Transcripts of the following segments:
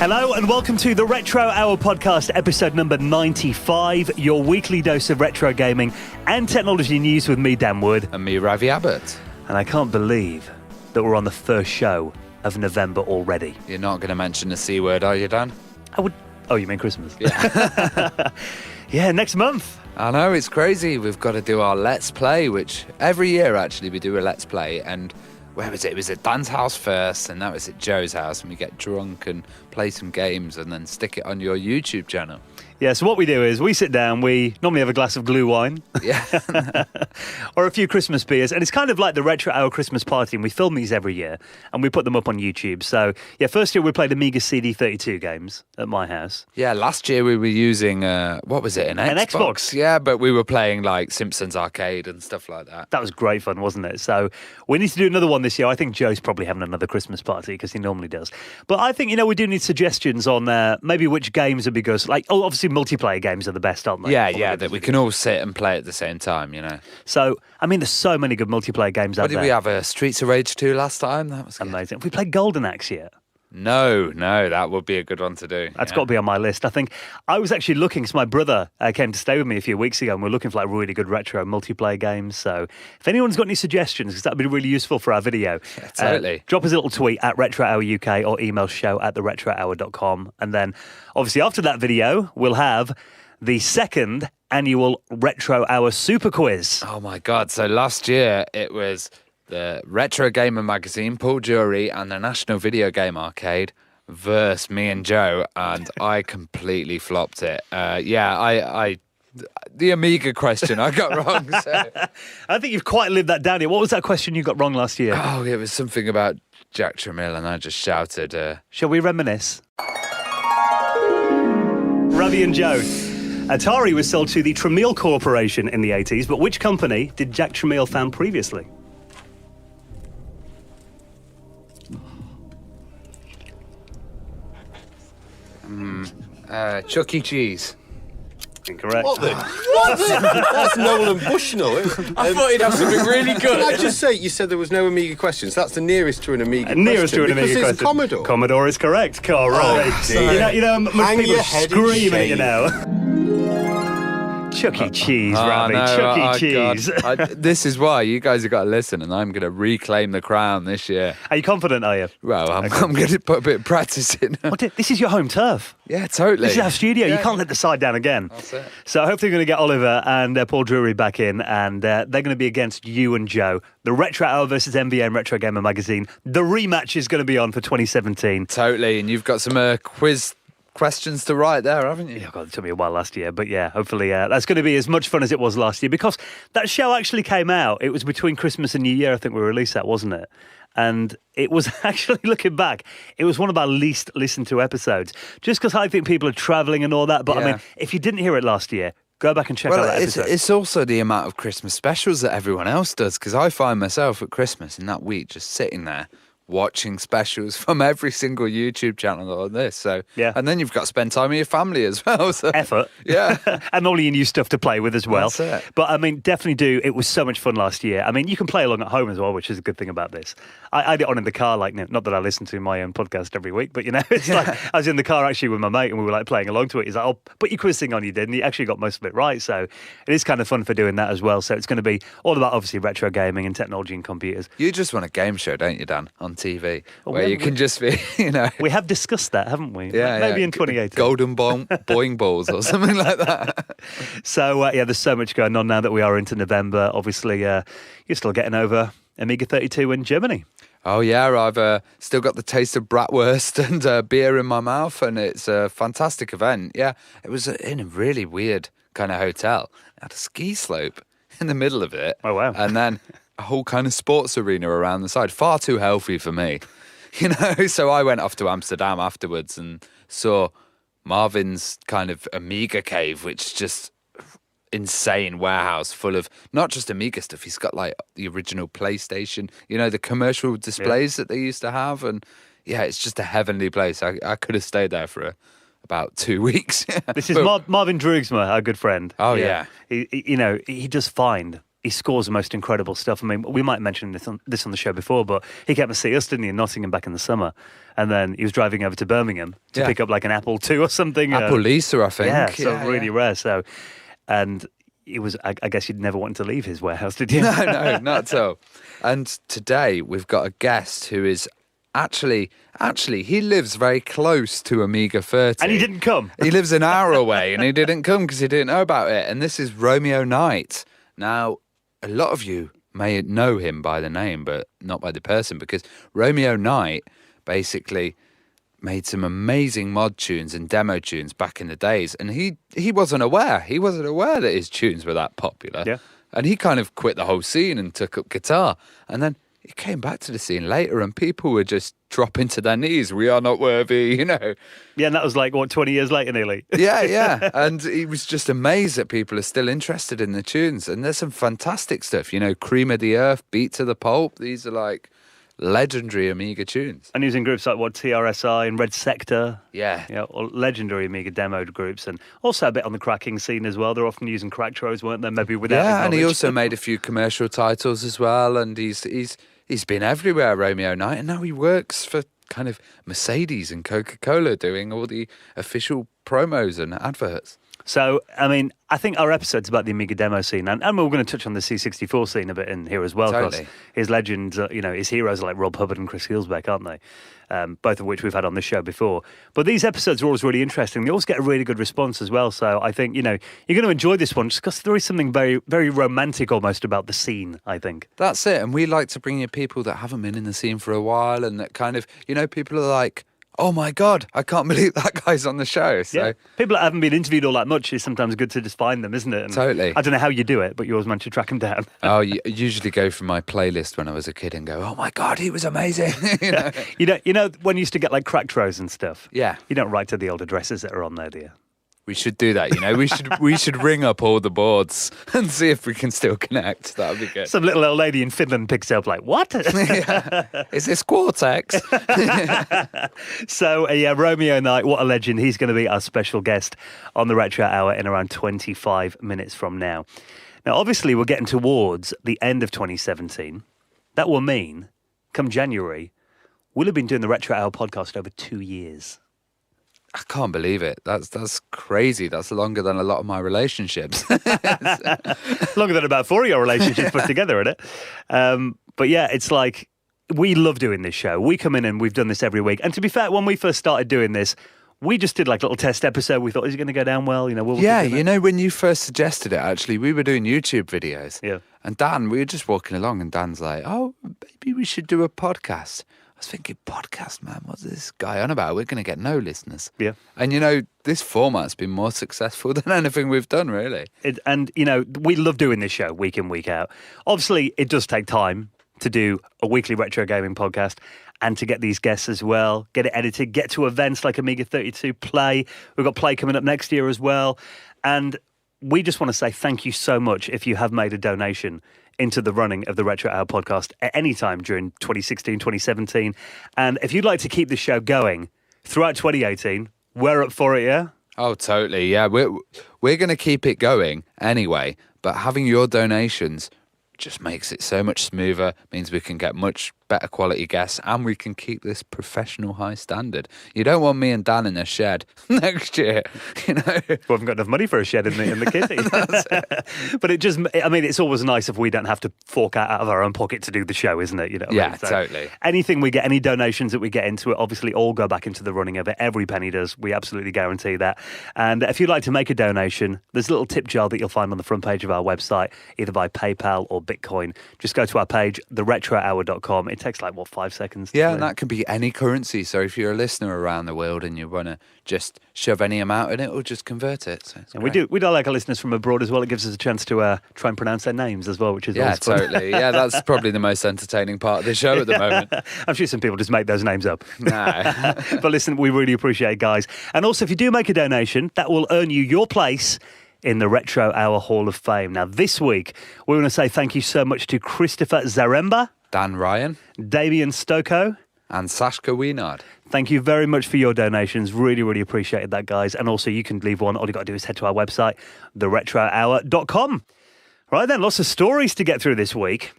Hello and welcome to the Retro Hour podcast, episode number 95, your weekly dose of retro gaming and technology news with me, Dan Wood. And me, Ravi Abbott. And I can't believe that we're on the first show of November already. You're not going to mention the C word, are you, Dan? I would... Oh, you mean Christmas? Yeah. Yeah, next month. I know, it's crazy. We've got to do our Let's Play, which every year, actually, we do a Let's Play. And where was it? It was at Dan's house first, and that was at Joe's house. And we get drunk and play some games and then stick it on your YouTube channel. Yeah, so what we do is we sit down, we normally have a glass of glue wine. Yeah. Or a few Christmas beers. And it's kind of like the Retro Hour Christmas party, and we film these every year and we put them up on YouTube. So, yeah, first year we played Amiga CD32 games at my house. Yeah, last year we were using, what was it, an Xbox? Yeah, but we were playing like Simpsons Arcade and stuff like that. That was great fun, wasn't it? So we need to do another one this year. I think Joe's probably having another Christmas party because he normally does. But I think, we do need suggestions on maybe which games would be good. Like, obviously multiplayer games are the best, aren't they? Yeah, that we can all sit and play at the same time, So, there's so many good multiplayer games out there. What did we have? A Streets of Rage 2 last time? That was good. Amazing. Have we played Golden Axe yet? No, that would be a good one to do. That's got to be on my list. I think I was actually looking, so my brother came to stay with me a few weeks ago, and we're looking for really good retro multiplayer games. So if anyone's got any suggestions, because that would be really useful for our video, totally. Drop us a little tweet at Retro Hour UK or email show@theretrohour.com. And then obviously after that video, we'll have the second annual Retro Hour Super Quiz. Oh my God. So last year it was the Retro Gamer magazine, Paul Jury, and the National Video Game Arcade versus me and Joe, and I completely flopped it. I the Amiga question I got wrong. So. I think you've quite lived that down here. What was that question you got wrong last year? Oh, it was something about Jack Tramiel, and I just shouted. Shall we reminisce? Ravi and Joe. Atari was sold to the Tramiel Corporation in the 80s, but which company did Jack Tramiel found previously? Chuck E. Cheese. Incorrect. What the? That's Nolan Bushnell. I thought he'd have something really good. Can I just say, you said there was no Amiga questions. That's the nearest to an Amiga question. Nearest to an Amiga because question. it's a Commodore. Commodore is correct. Correct. Most Hang people your head in screaming at you shame. now. Chuck E. Cheese, Ravi. No, Chuck E. Cheese. This is why you guys have got to listen, and I'm going to reclaim the crown this year. Are you confident, are you? Well, I'm going to put a bit of practice in. This is your home turf. Yeah, totally. This is our studio. Yeah. You can't let the side down again. That's it. So hopefully we're going to get Oliver and Paul Drury back in, and they're going to be against you and Joe. The Retro Hour versus MVM Retro Gamer Magazine. The rematch is going to be on for 2017. Totally, and you've got some quiz questions to write there, haven't you? Yeah, God, it took me a while last year, but yeah, hopefully that's going to be as much fun as it was last year, because that show actually came out. It was between Christmas and New Year, I think we released that, wasn't it? And it was actually, looking back, it was one of our least listened to episodes, just because I think people are travelling and all that. But Yeah. if you didn't hear it last year, go back and check out that episode. It's also the amount of Christmas specials that everyone else does, because I find myself at Christmas in that week just sitting there watching specials from every single YouTube channel on this. So Yeah. And then you've got to spend time with your family as well. So. Effort. Yeah. And all your new stuff to play with as well. That's it. But definitely do. It was so much fun last year. You can play along at home as well, which is a good thing about this. I had it on in the car, not that I listen to my own podcast every week, but it's like I was in the car actually with my mate and we were playing along to it. He's like, "Oh, put your quiz thing on, you did," and he actually got most of it right. So it is kind of fun for doing that as well. So it's going to be all about obviously retro gaming and technology and computers. You just want a game show, don't you, Dan, on TV, Well, where you can just be, We have discussed that, haven't we? Yeah, Maybe yeah. in 2018. Golden Boing Balls or something like that. So, there's so much going on now that we are into November. Obviously, you're still getting over Amiga 32 in Germany. Oh, yeah, I've still got the taste of bratwurst and beer in my mouth, and it's a fantastic event. Yeah, it was in a really weird kind of hotel. It had a ski slope in the middle of it. Oh, wow. And then a whole kind of sports arena around the side. Far too healthy for me, So I went off to Amsterdam afterwards and saw Marvin's kind of Amiga cave, which is just insane warehouse full of not just Amiga stuff. He's got the original PlayStation, the commercial displays that they used to have. And yeah, it's just a heavenly place. I could have stayed there for about 2 weeks. This is Marvin Droogsma, our good friend. Oh, yeah. He does find he scores the most incredible stuff. I mean, we might mention this on the show before, but he came to see us, didn't he, in Nottingham back in the summer. And then he was driving over to Birmingham to pick up like an Apple II or something. Apple Lisa, I think. Yeah, so really rare. So, and it was, I guess you'd never want to leave his warehouse, did you? No, not at all. And today we've got a guest who is actually, he lives very close to Amiga 30. And he didn't come. He lives an hour away and he didn't come because he didn't know about it. And this is Romeo Knight. Now, a lot of you may know him by the name, but not by the person, because Romeo Knight basically made some amazing mod tunes and demo tunes back in the days. And he wasn't aware. He wasn't aware that his tunes were that popular. Yeah. And he kind of quit the whole scene and took up guitar. And then he came back to the scene later and people were just dropping to their knees. We are not worthy, you know. Yeah, and that was like, 20 years later nearly? Yeah. And he was just amazed that people are still interested in the tunes. And there's some fantastic stuff, you know, Cream of the Earth, Beat to the Pulp. These are like legendary Amiga tunes. And he was in groups like TRSI and Red Sector. Yeah. Or legendary Amiga demoed groups, and also a bit on the cracking scene as well. They're often using crack throws, weren't they? Maybe without Yeah, and he knowledge. also made a few commercial titles as well. And he's been everywhere, Romeo Knight, and now he works for kind of Mercedes and Coca-Cola doing all the official promos and adverts. So, I mean, I think our episode's about the Amiga demo scene, and we're going to touch on the C64 scene a bit in here as well. Totally. Because his legends, his heroes are like Rob Hubbard and Chris Healsbeck, aren't they? Both of which we've had on the show before. But these episodes are always really interesting. They always get a really good response as well. So I think, you're going to enjoy this one just because there is something very, very romantic almost about the scene, I think. That's it. And we like to bring you people that haven't been in the scene for a while and that kind of, people are like, oh my God, I can't believe that guy's on the show. So yeah. People that haven't been interviewed all that much is sometimes good to just find them, isn't it? And totally. I don't know how you do it, but you always manage to track them down. Oh, you usually go from my playlist when I was a kid and go, oh my God, he was amazing. You know, when you used to get like crack throws and stuff. Yeah. You don't write to the old addresses that are on there, do you? We should do that, We should ring up all the boards and see if we can still connect. That would be good. Some little old lady in Finland picks up like, what? Yeah. Is this Quartex? So, Romeo Knight, what a legend. He's going to be our special guest on the Retro Hour in around 25 minutes from now. Now, obviously, we're getting towards the end of 2017. That will mean, come January, we'll have been doing the Retro Hour podcast over 2 years. I can't believe it. That's crazy. That's longer than a lot of my relationships. Longer than about 4 of your relationships put together, isn't it? But yeah, it's like, we love doing this show. We come in and we've done this every week. And to be fair, when we first started doing this, we just did like a little test episode. We thought, is it going to go down well? When you first suggested it, actually, we were doing YouTube videos. Yeah. And Dan, we were just walking along and Dan's like, oh, maybe we should do a podcast. I was thinking, podcast, man, what's this guy on about? We're going to get no listeners. Yeah. And, this format's been more successful than anything we've done, really. We love doing this show week in, week out. Obviously, it does take time to do a weekly retro gaming podcast and to get these guests as well, get it edited, get to events like Amiga 32 Play. We've got Play coming up next year as well. And we just want to say thank you so much if you have made a donation into the running of the Retro Hour podcast at any time during 2016, 2017. And if you'd like to keep the show going throughout 2018, we're up for it, yeah? Oh, totally, yeah. We're going to keep it going anyway, but having your donations just makes it so much smoother, means we can get much better quality guests and we can keep this professional high standard. You don't want me and Dan in a shed next year, We haven't got enough money for a shed in the kitty. But it's always nice if we don't have to fork out of our own pocket to do the show, isn't it? Totally. Anything we get, any donations that we get into it, obviously all go back into the running of it. Every penny does. We absolutely guarantee that. And if you'd like to make a donation, there's a little tip jar that you'll find on the front page of our website, either by PayPal or Bitcoin. Just go to our page, theretrohour.com. It takes 5 seconds. Yeah, and that can be any currency. So if you're a listener around the world and you want to just shove any amount in it or just convert it. So and we do like our listeners from abroad as well. It gives us a chance to try and pronounce their names as well, which is always fun. Totally. Yeah, that's probably the most entertaining part of the show at the moment. I'm sure some people just make those names up. No. But listen, we really appreciate it, guys. And also, if you do make a donation, that will earn you your place in the Retro Hour Hall of Fame. Now, this week, we want to say thank you so much to Christopher Zaremba, Dan Ryan, Damien Stoko, and Sashka Wienard. Thank you very much for your donations. Really, really appreciated that, guys. And also, you can leave one. All you got to do is head to our website, theretrohour.com. Right then, lots of stories to get through this week.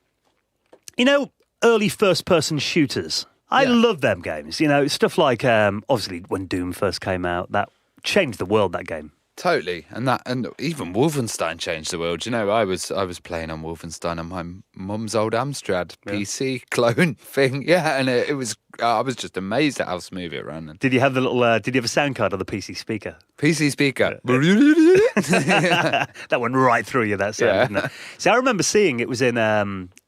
You know, early first-person shooters. I love them games. You know, stuff like, obviously, when Doom first came out, that changed the world, that game. Totally, and even Wolfenstein changed the world. You know, I was playing on Wolfenstein on my mum's old Amstrad PC clone thing. Yeah, and it was. I was just amazed at how smooth it ran. Did you have the little? Did you have a sound card on the PC speaker? PC speaker. That went right through you. That sound. Didn't it? See, I remember seeing it was in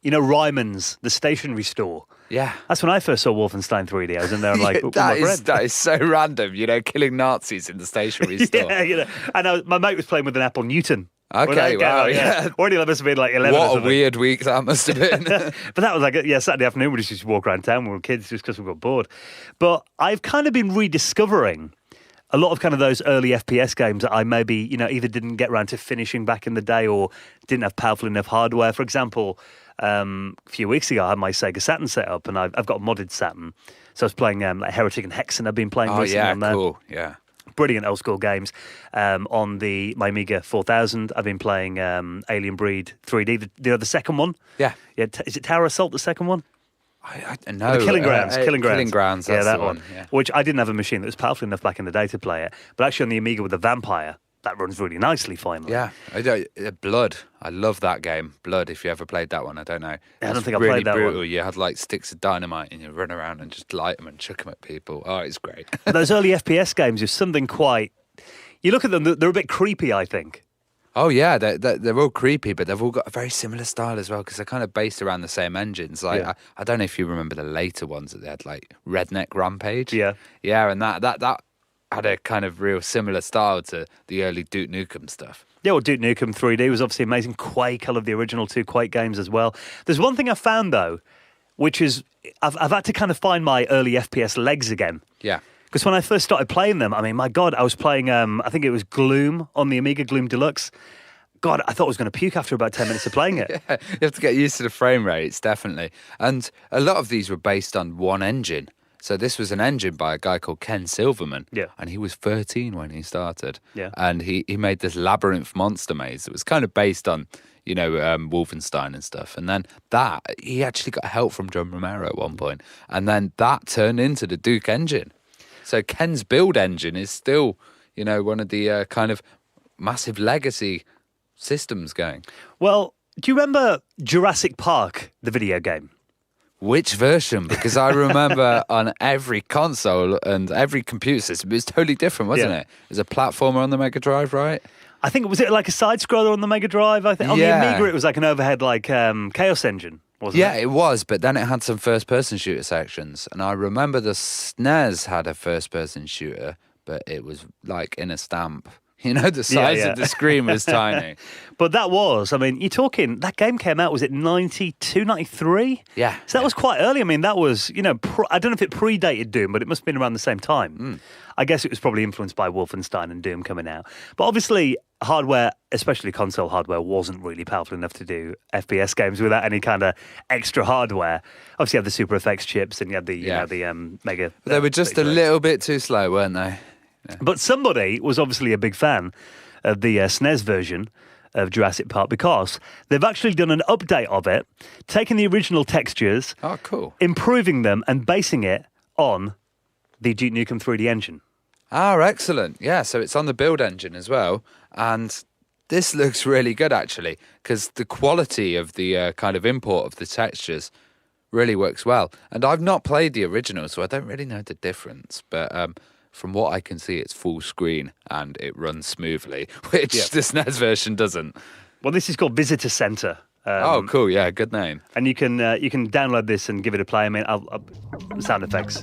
Ryman's, the stationery store. Yeah. That's when I first saw Wolfenstein 3D. I was in there and like, that is so random, you know, killing Nazis in the stationery store. Yeah, you know. And my mate was playing with an Apple Newton. Okay, wow, yeah. Or he must have been like 11 or What something. a weird week that must have been. But that was like, Saturday afternoon we just used to walk around town when we were kids just because we got bored. But I've kind of been rediscovering a lot of kind of those early FPS games that I maybe, you know, either didn't get around to finishing back in the day or didn't have powerful enough hardware. For example, a few weeks ago I had my Sega Saturn set up and I've got a modded Saturn. So I was playing like Heretic and Hexen. I've been playing recently on there. Cool, yeah. Brilliant old school games. On my Amiga 4000, I've been playing Alien Breed 3D, the second one. Yeah. Is it Tower Assault, the second one? I know. The Killing Grounds. Killing Grounds, that's that the one. Yeah. Which I didn't have a machine that was powerful enough back in the day to play it. But actually on the Amiga with the Vampire, that runs really nicely finally. Yeah. Blood. I love that game. Blood, if you ever played that one, I don't know. I don't think I really played that brutal. one. You had like sticks of dynamite and you run around and just light them and chuck them at people. Oh, it's great. Those early FPS games is something quite... You look at them, they're a bit creepy, I think. Oh, yeah, they're all creepy, but they've all got a very similar style as well because they're kind of based around the same engines. Like I don't know if you remember the later ones that they had, like Redneck Rampage. Yeah. Yeah, and that had a kind of real similar style to the early Duke Nukem stuff. Yeah, well, Duke Nukem 3D was obviously amazing. Quake, I love the original two Quake games as well. There's one thing I found, though, which is I've had to kind of find my early FPS legs again. Yeah. Because when I first started playing them, I mean, my God, I was playing, I think it was Gloom on the Amiga, Gloom Deluxe. God, I thought I was going to puke after about 10 minutes of playing it. Yeah, you have to get used to the frame rates, definitely. And a lot of these were based on one engine. So this was an engine by a guy called Ken Silverman. Yeah. And he was 13 when he started. Yeah. And he made this labyrinth monster maze that was kind of based on, you know, Wolfenstein and stuff. And then he actually got help from John Romero at one point. And then that turned into the Duke engine. So Ken's build engine is still, you know, one of the kind of massive legacy systems going. Well, do you remember Jurassic Park, the video game? Which version? Because I remember on every console and every computer system, it was totally different, wasn't it? It was a platformer on the Mega Drive, right? I think, was it like a side-scroller on the Mega Drive? I think on the Amiga it was like an overhead like Chaos Engine. Wasn't it? It was, but then it had some first-person shooter sections. And I remember the SNES had a first-person shooter, but it was like in a stamp. You know, the size of the screen was tiny. But that was, I mean, you're talking, that game came out, was it 92, 93? Yeah. So that was quite early. I mean, that was, you know, I don't know if it predated Doom, but it must have been around the same time. I guess it was probably influenced by Wolfenstein and Doom coming out. But obviously, hardware, especially console hardware, wasn't really powerful enough to do FPS games without any kind of extra hardware. Obviously, you had the Super Effects chips and you had the Mega... But they were just a little bit too slow, weren't they? Yeah. But somebody was obviously a big fan of the SNES version of Jurassic Park because they've actually done an update of it, taking the original textures, improving them and basing it on the Duke Nukem 3D engine. Oh, excellent. Yeah, so it's on the build engine as well. And this looks really good, actually, because the quality of the kind of import of the textures really works well. And I've not played the original, so I don't really know the difference. But from what I can see, it's full screen and it runs smoothly, which the SNES version doesn't. Well, this is called Visitor Center. Oh, cool. Yeah, good name. And you can download this and give it a play. I mean, sound effects.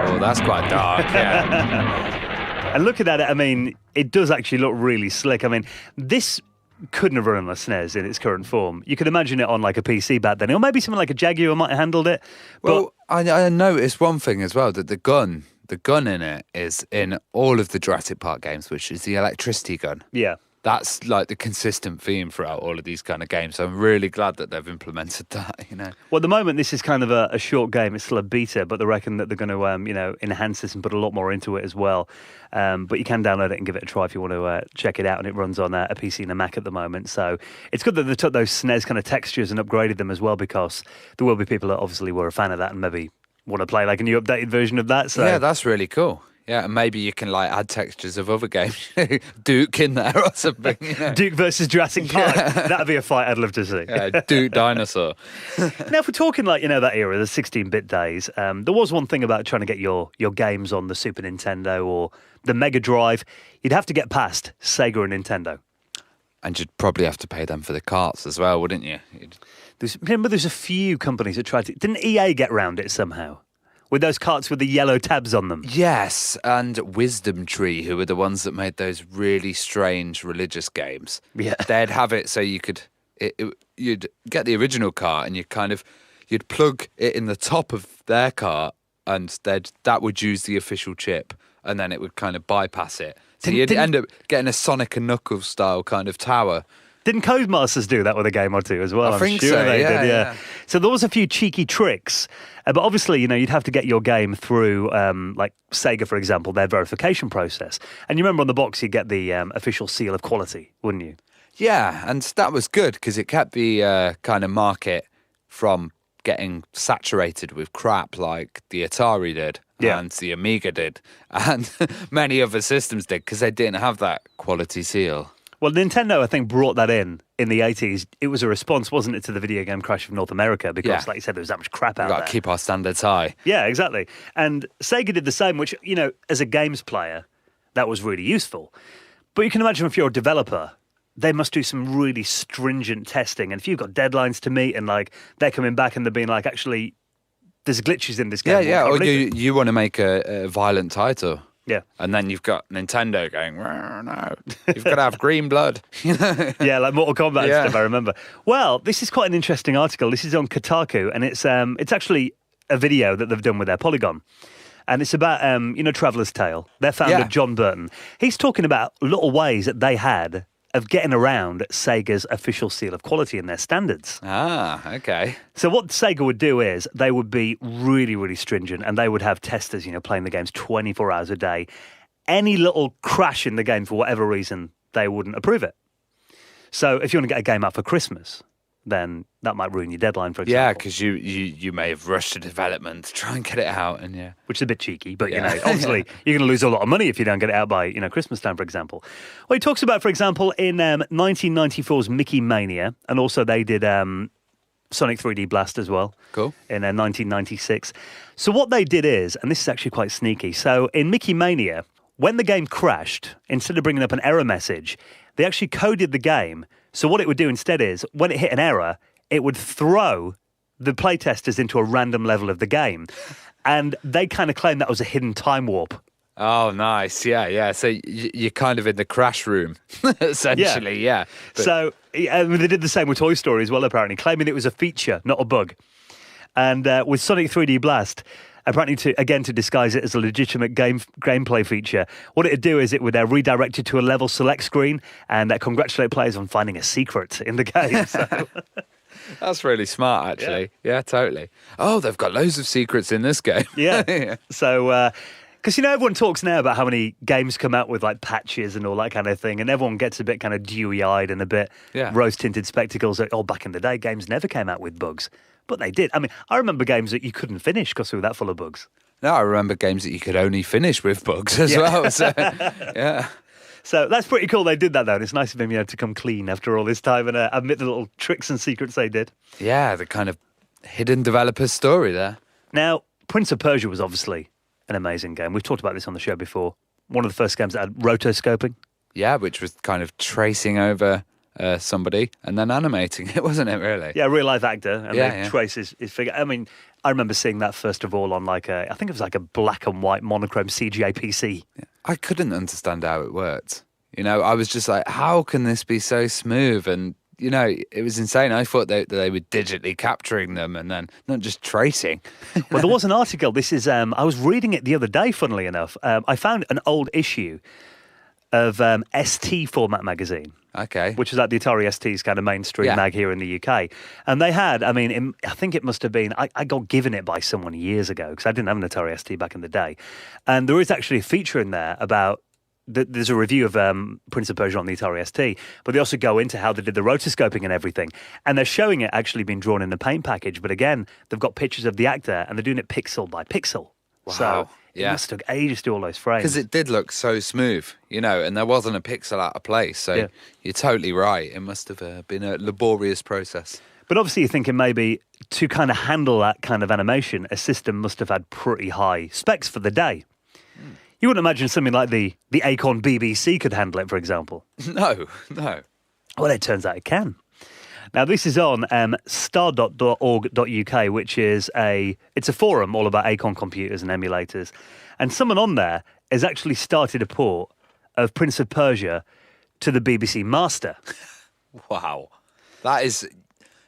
Oh, that's quite dark, yeah. And looking at it, I mean, it does actually look really slick. I mean, this couldn't have run on a SNES in its current form. You could imagine it on like a PC back then, or maybe something like a Jaguar might have handled it. Well, I noticed one thing as well, that the gun in it is in all of the Jurassic Park games, which is the electricity gun. Yeah. that's like the consistent theme throughout all of these kind of games. So I'm really glad that they've implemented that, you know. Well, at the moment, this is kind of a short game. It's still a beta, but they reckon that they're going to, enhance this and put a lot more into it as well. But you can download it and give it a try if you want to check it out. And it runs on a PC and a Mac at the moment. So it's good that they took those SNES kind of textures and upgraded them as well, because there will be people that obviously were a fan of that and maybe want to play like a new updated version of that. So yeah, that's really cool. Yeah, and maybe you can like add textures of other games, Duke in there or something. You know? Duke versus Jurassic Park. That'd be a fight I'd love to see. Yeah, Duke dinosaur. Now, if we're talking like, that era, the 16-bit days, there was one thing about trying to get your games on the Super Nintendo or the Mega Drive. You'd have to get past Sega and Nintendo. And you'd probably have to pay them for the carts as well, wouldn't you? Remember, there's a few companies that tried to... Didn't EA get round it somehow? With those carts with the yellow tabs on them. Yes, and Wisdom Tree, who were the ones that made those really strange religious games. Yeah. They'd have it so you could... you'd get the original cart and you'd plug it in the top of their cart, and that would use the official chip, and then it would kind of bypass it. So you'd end up getting a Sonic and Knuckles style kind of tower. Didn't Codemasters do that with a game or two as well? I think I'm sure so, they yeah, did, yeah. So there was a few cheeky tricks, but obviously, you'd have to get your game through, like Sega, for example, their verification process. And you remember on the box, you get the official seal of quality, wouldn't you? Yeah, and that was good because it kept the kind of market from getting saturated with crap like the Atari did. Yeah. And the Amiga did, and many other systems did, because they didn't have that quality seal. Well, Nintendo, I think, brought that in the 80s. It was a response, wasn't it, to the video game crash of North America? Because, like you said, there was that much crap out there. We've got to keep our standards high. Yeah, exactly. And Sega did the same, which, as a games player, that was really useful. But you can imagine if you're a developer, they must do some really stringent testing. And if you've got deadlines to meet and, like, they're coming back and they're being like, actually, there's glitches in this game. Yeah, or you want to make a violent title. Yeah. And then you've got Nintendo going, no, you've got to have green blood. Yeah, like Mortal Kombat and stuff, I remember. Well, this is quite an interesting article. This is on Kotaku, and it's actually a video that they've done with their Polygon. And it's about, Traveller's Tale. Their founder, John Burton. He's talking about little ways that they had of getting around Sega's official seal of quality and their standards. Ah, okay. So what Sega would do is they would be really, really stringent, and they would have testers, playing the games 24 hours a day. Any little crash in the game for whatever reason, they wouldn't approve it. So if you want to get a game out for Christmas, then that might ruin your deadline, for example. Yeah, because you may have rushed to development to try and get it out, and which is a bit cheeky, but obviously you're going to lose a lot of money if you don't get it out by Christmas time, for example. Well, he talks about, for example, in 1994's Mickey Mania, and also they did Sonic 3D Blast as well. Cool. In 1996. So what they did is, and this is actually quite sneaky. So in Mickey Mania, when the game crashed, instead of bringing up an error message, they actually coded the game. So what it would do instead is, when it hit an error, it would throw the playtesters into a random level of the game. And they kind of claim that was a hidden time warp. Oh, nice. Yeah. So you're kind of in the crash room, essentially, yeah. So they did the same with Toy Story as well, apparently, claiming it was a feature, not a bug. And with Sonic 3D Blast, apparently to disguise it as a legitimate gameplay feature, what it would do is it would redirect you to a level select screen and congratulate players on finding a secret in the game. So. That's really smart, actually. Yeah, totally. Oh, they've got loads of secrets in this game. Yeah. So, because, everyone talks now about how many games come out with, like, patches and all that kind of thing, and everyone gets a bit kind of dewy-eyed and a bit rose-tinted spectacles. Back in the day, games never came out with bugs. But they did. I mean, I remember games that you couldn't finish because they were that full of bugs. No, I remember games that you could only finish with bugs as well. So, yeah. So that's pretty cool they did that, though. And it's nice of him to come clean after all this time and admit the little tricks and secrets they did. Yeah, the kind of hidden developer story there. Now, Prince of Persia was obviously an amazing game. We've talked about this on the show before. One of the first games that had rotoscoping. Yeah, which was kind of tracing over somebody and then animating it, wasn't it, really? Yeah, a real life actor, and they trace his figure. I mean, I remember seeing that first of all on I think it was like a black and white monochrome CGI PC. Yeah. I couldn't understand how it worked. I was just like, how can this be so smooth? And, it was insane. I thought they were digitally capturing them and then not just tracing. Well, there was an article. This is, I was reading it the other day, funnily enough. I found an old issue of ST Format magazine. Okay. Which is like the Atari ST's kind of mainstream mag here in the UK. And they had, I mean, I think it must have been, I got given it by someone years ago because I didn't have an Atari ST back in the day. And there is actually a feature in there about, there's a review of Prince of Persia on the Atari ST, but they also go into how they did the rotoscoping and everything. And they're showing it actually being drawn in the paint package. But again, they've got pictures of the actor and they're doing it pixel by pixel. Wow. So it must have took ages to do all those frames. Because it did look so smooth, and there wasn't a pixel out of place. So you're totally right. It must have been a laborious process. But obviously you're thinking maybe to kind of handle that kind of animation, a system must have had pretty high specs for the day. You wouldn't imagine something like the Acorn BBC could handle it, for example. No. Well, it turns out it can. Now, this is on stardot.org.uk, which is it's a forum all about Acorn computers and emulators. And someone on there has actually started a port of Prince of Persia to the BBC Master. Wow. That is,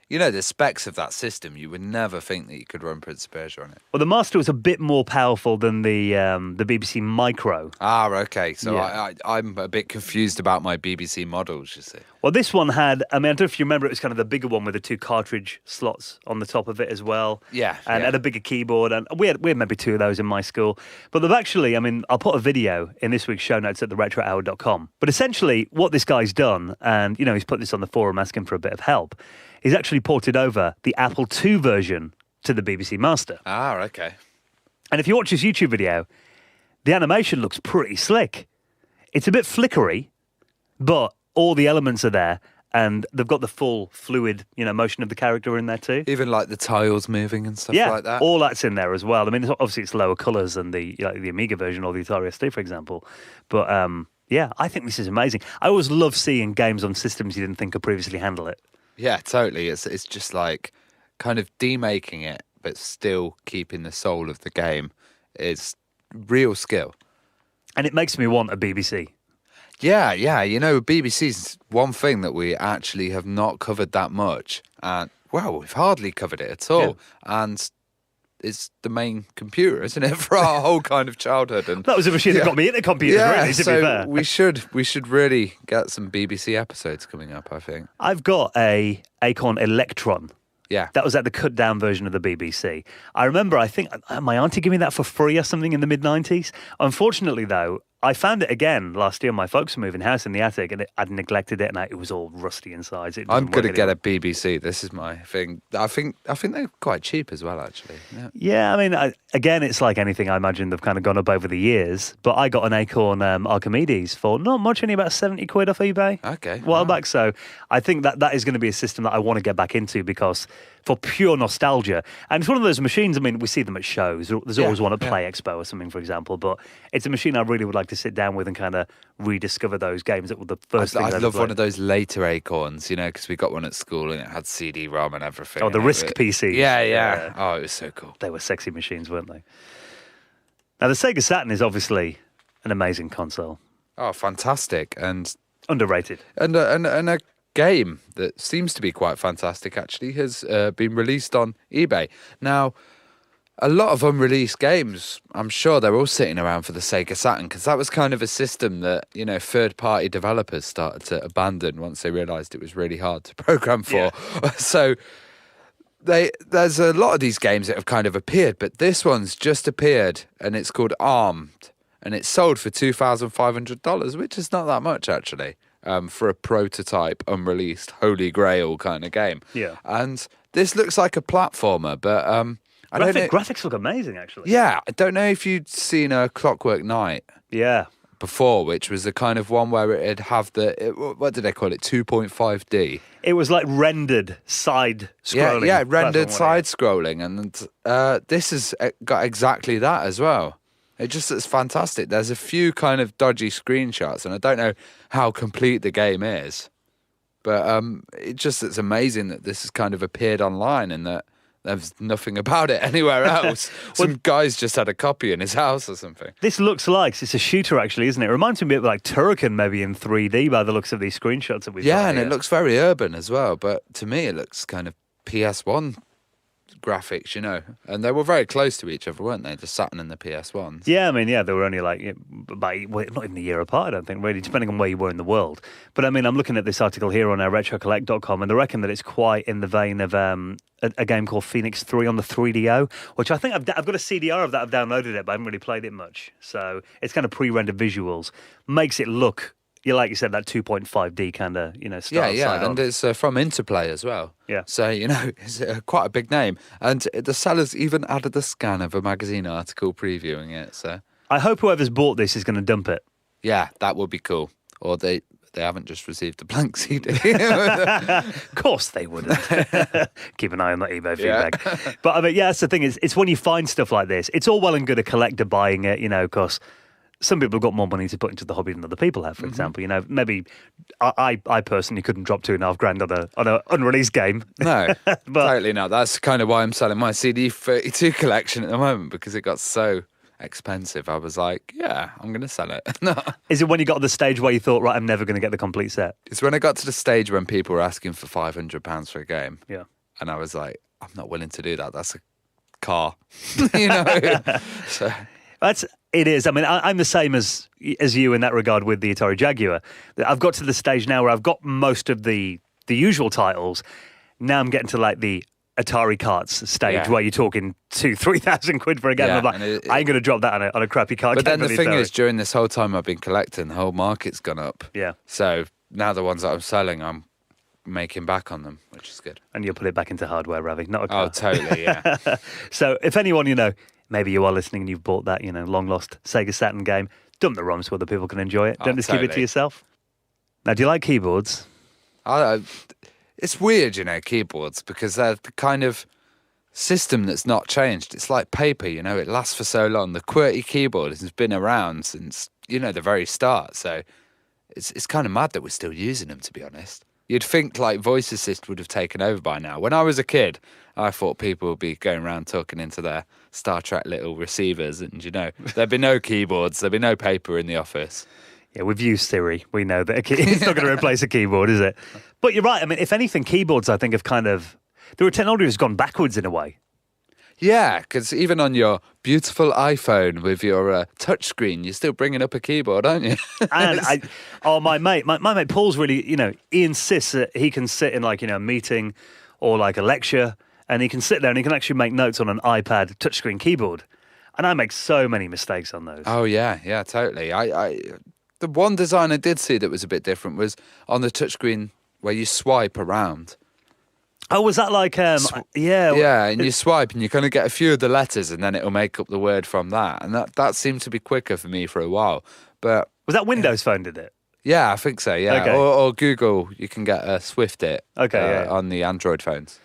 the specs of that system, you would never think that you could run Prince of Persia on it. Well, the Master was a bit more powerful than the BBC Micro. Ah, okay. So I'm a bit confused about my BBC models, you see. Well, this one had, I don't know if you remember, it was kind of the bigger one with the 2 cartridge slots on the top of it as well. Yeah. And had a bigger keyboard. And we had maybe 2 of those in my school. But they've actually, I'll put a video in this week's show notes at theretrohour.com. But essentially, what this guy's done, and, he's put this on the forum asking for a bit of help, he's actually ported over the Apple II version to the BBC Master. Ah, okay. And if you watch his YouTube video, the animation looks pretty slick. It's a bit flickery, but all the elements are there, and they've got the full fluid, motion of the character in there too. Even like the tiles moving and stuff like that. All that's in there as well. Obviously it's lower colours than the Amiga version or the Atari ST, for example. But I think this is amazing. I always love seeing games on systems you didn't think could previously handle it. Yeah, totally. It's just like kind of demaking it, but still keeping the soul of the game. It's real skill. And it makes me want a BBC. Yeah. BBC's one thing that we actually have not covered that much. And, we've hardly covered it at all. Yeah. And it's the main computer, isn't it, for our whole kind of childhood? And that was a machine that got me into computers, really, to be fair. we should really get some BBC episodes coming up, I think. I've got a Acorn Electron. Yeah. That was like the cut-down version of the BBC. I remember, I think, my auntie gave me that for free or something in the mid-90s. Unfortunately, though, I found it again last year. My folks were moving house in the attic, and I'd neglected it, and it was all rusty inside. I'm going to get a BBC. This is my thing. I think they're quite cheap as well, actually. Yeah, again, it's like anything. I imagine they've kind of gone up over the years. But I got an Acorn Archimedes for not much, only about 70 quid off eBay. Okay. A while back. So I think that is going to be a system that I want to get back into because for pure nostalgia. And it's one of those machines, we see them at shows. There's always one at Play Expo or something, for example. But it's a machine I really would like to sit down with and kind of rediscover those games that were the first things I'd love one of those later Acorns, because we got one at school and it had CD-ROM and everything. Oh, the RISC PCs. Yeah. Oh, it was so cool. They were sexy machines, weren't they? Now, the Sega Saturn is obviously an amazing console. Oh, fantastic. And underrated. And a game that seems to be quite fantastic, actually, has been released on eBay. Now, a lot of unreleased games, I'm sure they're all sitting around for the Sega Saturn, because that was kind of a system that, third-party developers started to abandon once they realised it was really hard to program for. Yeah. So there's a lot of these games that have kind of appeared, but this one's just appeared, and it's called Armed, and it's sold for $2,500, which is not that much, actually, for a prototype, unreleased, holy grail kind of game. Yeah. And this looks like a platformer, but... graphics look amazing, actually. Yeah, I don't know if you'd seen a Clockwork Knight. Yeah. Before, which was the kind of one where it'd have what did they call it? 2.5D. It was like rendered side scrolling. Yeah, rendered side scrolling, and this has got exactly that as well. It just looks fantastic. There's a few kind of dodgy screenshots, and I don't know how complete the game is, but it's amazing that this has kind of appeared online and that there's nothing about it anywhere else. Some guy's just had a copy in his house or something. This looks like it's a shooter, actually, isn't it? It reminds me a bit of like Turrican, maybe in 3D by the looks of these screenshots that we've got. Yeah, and it looks very urban as well. But to me, it looks kind of PS1 graphics, and they were very close to each other, weren't they? The Saturn and the PS1s. Yeah, I mean, they were only like not even a year apart, I don't think, really, depending on where you were in the world. But I mean, I'm looking at this article here on retrocollect.com, and they reckon that it's quite in the vein of a game called Phoenix 3 on the 3DO, which I think I've got a CDR of that. I've downloaded it, but I haven't really played it much. So it's kind of pre-rendered visuals, makes it look, like you said, that 2.5D kind of, style. Yeah, and it's from Interplay as well. Yeah. So, it's quite a big name. And the sellers even added a scan of a magazine article previewing it. So I hope whoever's bought this is going to dump it. Yeah, that would be cool. Or they haven't just received a blank CD. Of course they wouldn't. Keep an eye on that eBay feedback. But I mean, that's the thing. It's when you find stuff like this, it's all well and good a collector buying it, because some people have got more money to put into the hobby than other people have, for example. Maybe I personally couldn't drop $2,500 on an unreleased game. No, totally not. That's kind of why I'm selling my CD32 collection at the moment, because it got so expensive. I was like, yeah, I'm going to sell it. No. Is it when you got to the stage where you thought, right, I'm never going to get the complete set? It's when I got to the stage when people were asking for £500 for a game. Yeah. And I was like, I'm not willing to do that. That's a car. So... It is. I mean, I'm the same as you in that regard with the Atari Jaguar. I've got to the stage now where I've got most of the usual titles. Now I'm getting to like the Atari carts stage where you're talking 2,000-3,000 quid for a game. I'm like, I ain't going to drop that on a crappy card. But then the thing is, during this whole time I've been collecting, the whole market's gone up. Yeah. So now the ones that I'm selling, I'm making back on them, which is good. And you'll put it back into hardware, Ravi, not a car. Oh, totally, yeah. So if anyone, maybe you are listening and you've bought that, long-lost Sega Saturn game, dump the ROMs so other people can enjoy it. Don't just keep it to yourself. Now, do you like keyboards? It's weird, keyboards, because they're the kind of system that's not changed. It's like paper, it lasts for so long. The QWERTY keyboard has been around since, the very start. So it's kind of mad that we're still using them, to be honest. You'd think like Voice Assist would have taken over by now. When I was a kid, I thought people would be going around talking into their Star Trek little receivers, and there'd be no keyboards, there'd be no paper in the office. Yeah, we've used Siri. We know that it's not going to replace a keyboard, is it? But you're right. I mean, if anything, keyboards, I think, have the technology has gone backwards in a way. Yeah, because even on your beautiful iPhone with your touchscreen, you're still bringing up a keyboard, aren't you? And my mate Paul's really, he insists that he can sit in like, a meeting or like a lecture, and he can sit there and he can actually make notes on an iPad touchscreen keyboard. And I make so many mistakes on those. Oh, yeah, totally. The one design I did see that was a bit different was on the touchscreen where you swipe around. Oh, was that like, yeah. Yeah, and you swipe and you kind of get a few of the letters and then it'll make up the word from that. And that seemed to be quicker for me for a while. But was that Windows Phone did it? Yeah, I think so, yeah. Okay. Or Google, you can get a Swift it yeah. on the Android phones.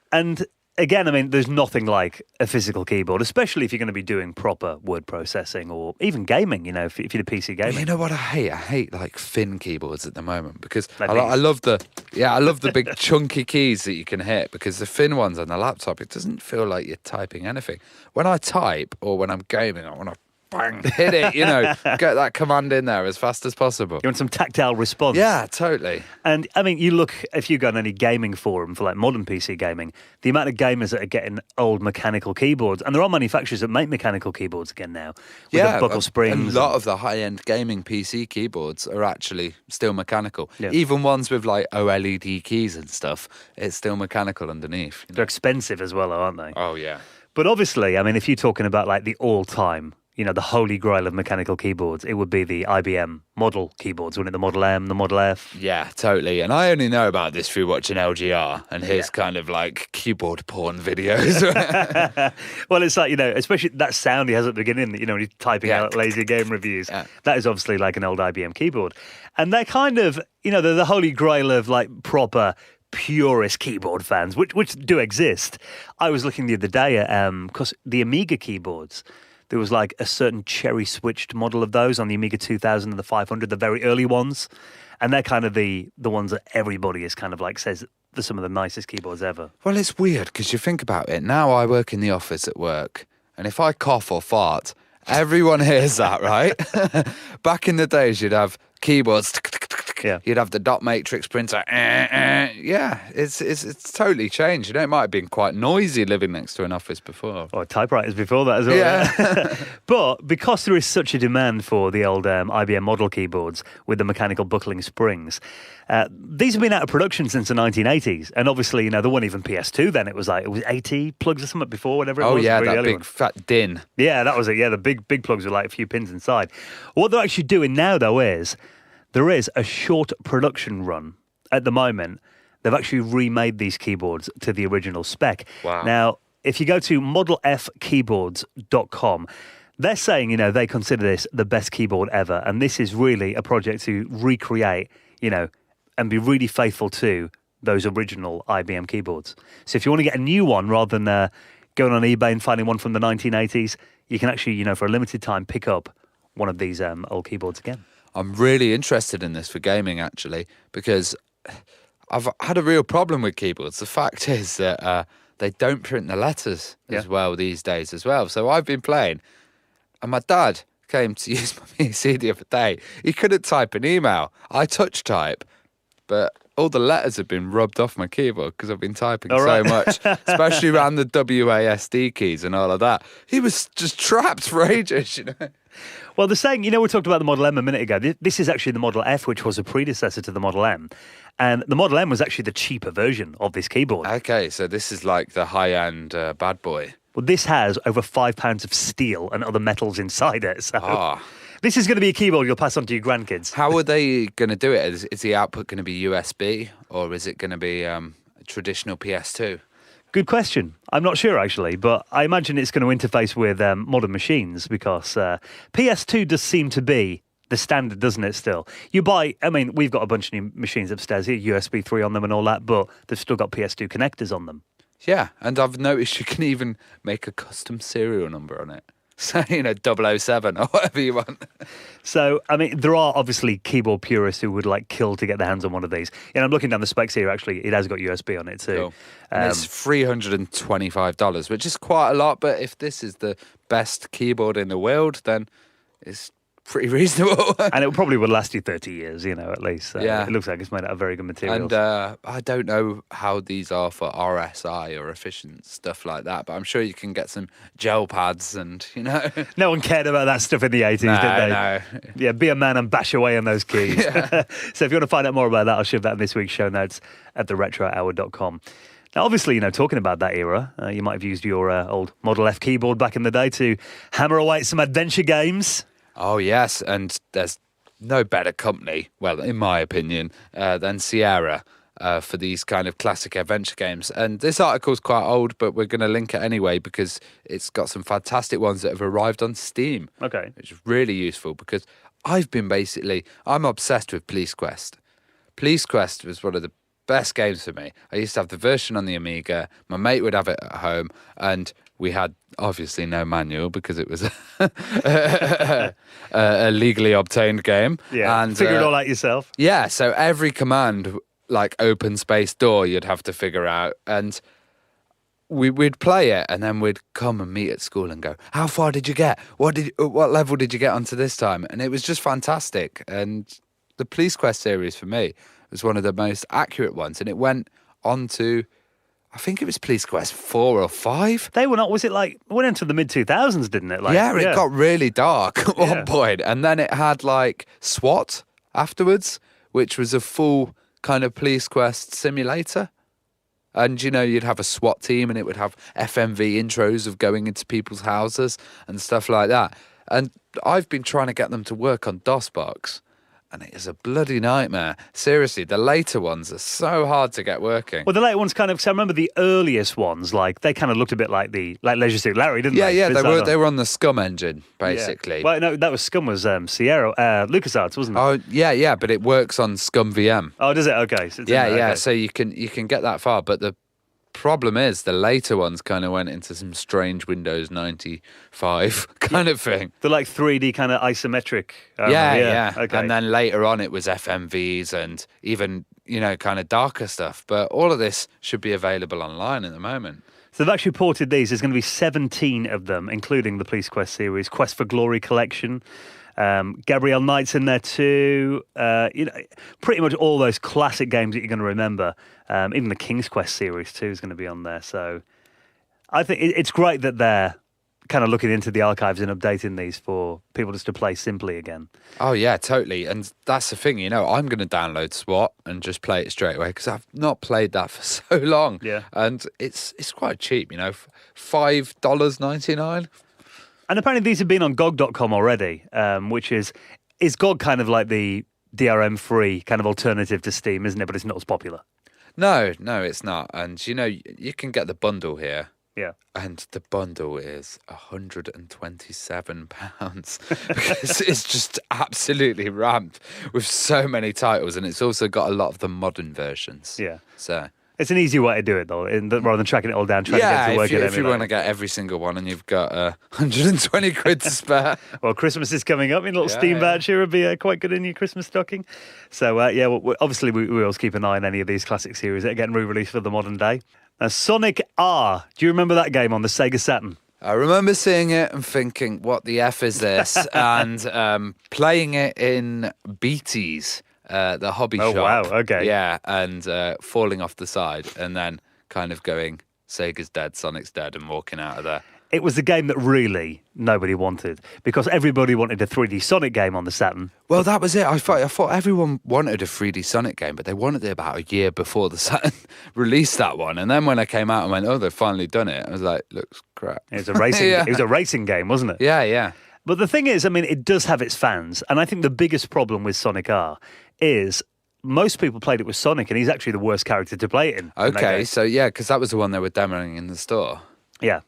And again, I mean, there's nothing like a physical keyboard, especially if you're going to be doing proper word processing or even gaming, if you're the PC gaming. You know what I hate? I hate like thin keyboards at the moment because I love the big chunky keys that you can hit, because the thin ones on the laptop, it doesn't feel like you're typing anything. When I type or when I'm gaming, I want to bang, hit it, get that command in there as fast as possible. You want some tactile response. Yeah, totally. And I mean, if you go on any gaming forum for like modern PC gaming, the amount of gamers that are getting old mechanical keyboards, and there are manufacturers that make mechanical keyboards again now, with the buckle springs. A lot of the high-end gaming PC keyboards are actually still mechanical. Yeah. Even ones with like OLED keys and stuff, it's still mechanical underneath. They're expensive as well, aren't they? Oh, yeah. But obviously, I mean, if you're talking about like the all-time, the holy grail of mechanical keyboards, it would be the IBM model keyboards, wouldn't it? The Model M, the Model F. Yeah, totally. And I only know about this through watching LGR and his kind of like keyboard porn videos. Well, it's like, especially that sound he has at the beginning, when he's typing out lazy game reviews. Yeah. That is obviously like an old IBM keyboard. And they're kind of, they're the holy grail of like proper purist keyboard fans, which do exist. I was looking the other day at, because the Amiga keyboards, there was like a certain cherry switched model of those on the Amiga 2000 and the 500, the very early ones. And they're kind of the ones that everybody is kind of like says they're some of the nicest keyboards ever. Well, it's weird because you think about it. Now I work in the office at work, and if I cough or fart, everyone hears that, right? Back in the days, you'd have keyboards Yeah. You'd have the dot matrix printer. Yeah, it's totally changed. You know, it might have been quite noisy living next to an office before. Or typewriters before that as well. Yeah. But because there is such a demand for the old IBM model keyboards with the mechanical buckling springs, these have been out of production since the 1980s. And obviously, you know, the one even PS2 then, it was 80 plugs or something before, whatever it was. Oh, yeah, really that early big one. fat din. Yeah, that was it. Yeah, the big plugs with like a few pins inside. What they're actually doing now, though, is there is a short production run at the moment. They've actually remade these keyboards to the original spec. Wow. Now, if you go to modelfkeyboards.com, they're saying, you know, they consider this the best keyboard ever. And this is really a project to recreate, you know, and be really faithful to those original IBM keyboards. So if you want to get a new one rather than going on eBay and finding one from the 1980s, you can actually, you know, for a limited time, pick up one of these old keyboards again. I'm really interested in this for gaming, actually, because I've had a real problem with keyboards. The fact is that they don't print the letters as well these days as well. So I've been playing, and my dad came to use my PC the other day. He couldn't type an email. I touch type, but all the letters have been rubbed off my keyboard because I've been typing so much, especially around the WASD keys and all of that. He was just trapped for ages, you know. Well, they're saying, you know, we talked about the Model M a minute ago. This is actually the Model F, which was a predecessor to the Model M. And the Model M was actually the cheaper version of this keyboard. Okay, so this is like the high-end bad boy. Well, this has over 5 pounds of steel and other metals inside it. So this is going to be a keyboard you'll pass on to your grandkids. How are they going to do it? Is the output going to be USB, or is it going to be a traditional PS2? Good question. I'm not sure, actually, but I imagine it's going to interface with modern machines because PS2 does seem to be the standard, doesn't it, still? You buy, I mean, we've got a bunch of new machines upstairs here, USB 3 on them and all that, but they've still got PS2 connectors on them. Yeah, and I've noticed you can even make a custom serial number on it. So, you know, 007 or whatever you want. So, I mean, there are obviously keyboard purists who would like kill to get their hands on one of these. And I'm looking down the specs here, actually. It has got USB on it too. Cool. And it's $325, which is quite a lot. But if this is the best keyboard in the world, then it's pretty reasonable. And it probably would last you 30 years, you know, at least. So yeah. It looks like it's made out of very good materials. And I don't know how these are for RSI or efficient stuff like that, but I'm sure you can get some gel pads and, you know. No one cared about that stuff in the 80s, did they? No. Yeah, be a man and bash away on those keys. Yeah. So if you want to find out more about that, I'll shove that in this week's show notes at theretrohour.com. Now, obviously, you know, talking about that era, you might have used your old Model F keyboard back in the day to hammer away at some adventure games. Oh, yes, and there's no better company, well, in my opinion, than Sierra for these kind of classic adventure games. And this article's quite old, but we're going to link it anyway because it's got some fantastic ones that have arrived on Steam. Okay. Which is really useful because I'm obsessed with Police Quest. Police Quest was one of the best games for me. I used to have the version on the Amiga. My mate would have it at home, and we had obviously no manual because it was a legally obtained game. Yeah, and figure it all out yourself. Yeah, so every command, like open space door, you'd have to figure out. And we'd play it, and then we'd come and meet at school and go, how far did you get? What level did you get onto this time? And it was just fantastic. And the Police Quest series for me was one of the most accurate ones. And it went on to, I think it was Police Quest 4 or 5. They were not, was it like, it went into the mid-2000s, didn't it? Like, yeah, it got really dark at one point. And then it had like SWAT afterwards, which was a full kind of Police Quest simulator. And, you know, you'd have a SWAT team and it would have FMV intros of going into people's houses and stuff like that. And I've been trying to get them to work on DOSBox. And it is a bloody nightmare. Seriously, the later ones are so hard to get working. Well, the later ones kind of, so I remember the earliest ones, like, they kind of looked a bit like Leisure Suit Larry, didn't they? Yeah, they were on the Scum engine, basically. Yeah. Well, no, that was Scum was Sierra, LucasArts, wasn't it? Oh, yeah, but it works on Scum VM. Oh, does it? Okay. So Okay. So you can get that far, but the problem is the later ones kind of went into some strange Windows 95 kind of thing. The like 3D kind of isometric. Yeah. Okay. And then later on it was FMVs and even, you know, kind of darker stuff. But all of this should be available online at the moment. So they've actually ported these. There's going to be 17 of them, including the Police Quest series, Quest for Glory collection. Gabrielle Knight's in there too. Pretty much all those classic games that you're going to remember. Even the King's Quest series too is going to be on there. So I think it's great that they're kind of looking into the archives and updating these for people just to play simply again. Oh, yeah, totally. And that's the thing, I'm going to download SWAT and just play it straight away because I've not played that for so long. Yeah. And it's quite cheap, $5.99. And apparently these have been on GOG.com already, which is GOG kind of like the DRM-free kind of alternative to Steam, isn't it? But it's not as popular. No, it's not. And, you can get the bundle here. Yeah. And the bundle is £127 because it's just absolutely ramped with so many titles. And it's also got a lot of the modern versions. Yeah. So it's an easy way to do it, though, rather than tracking it all down, trying to get to work if you want to get every single one and you've got 120 quid to spare. Well, Christmas is coming up. A little Steam voucher would be quite good in your Christmas stocking. So, obviously we always keep an eye on any of these classic series that are getting re-released for the modern day. Sonic R. Do you remember that game on the Sega Saturn? I remember seeing it and thinking, what the F is this? And playing it in Beatties, the hobby shop. Oh, wow, okay. Yeah, and falling off the side and then kind of going, Sega's dead, Sonic's dead, and walking out of there. It was the game that really nobody wanted because everybody wanted a 3D Sonic game on the Saturn. Well, that was it. I thought everyone wanted a 3D Sonic game, but they wanted it about a year before the Saturn released that one. And then when I came out and went, oh, they've finally done it, I was like, looks crap. It was a racing. It was a racing game, wasn't it? Yeah. But the thing is, it does have its fans, and I think the biggest problem with Sonic R is most people played it with Sonic, and he's actually the worst character to play it in. Okay, so because that was the one they were demoing in the store. Yeah.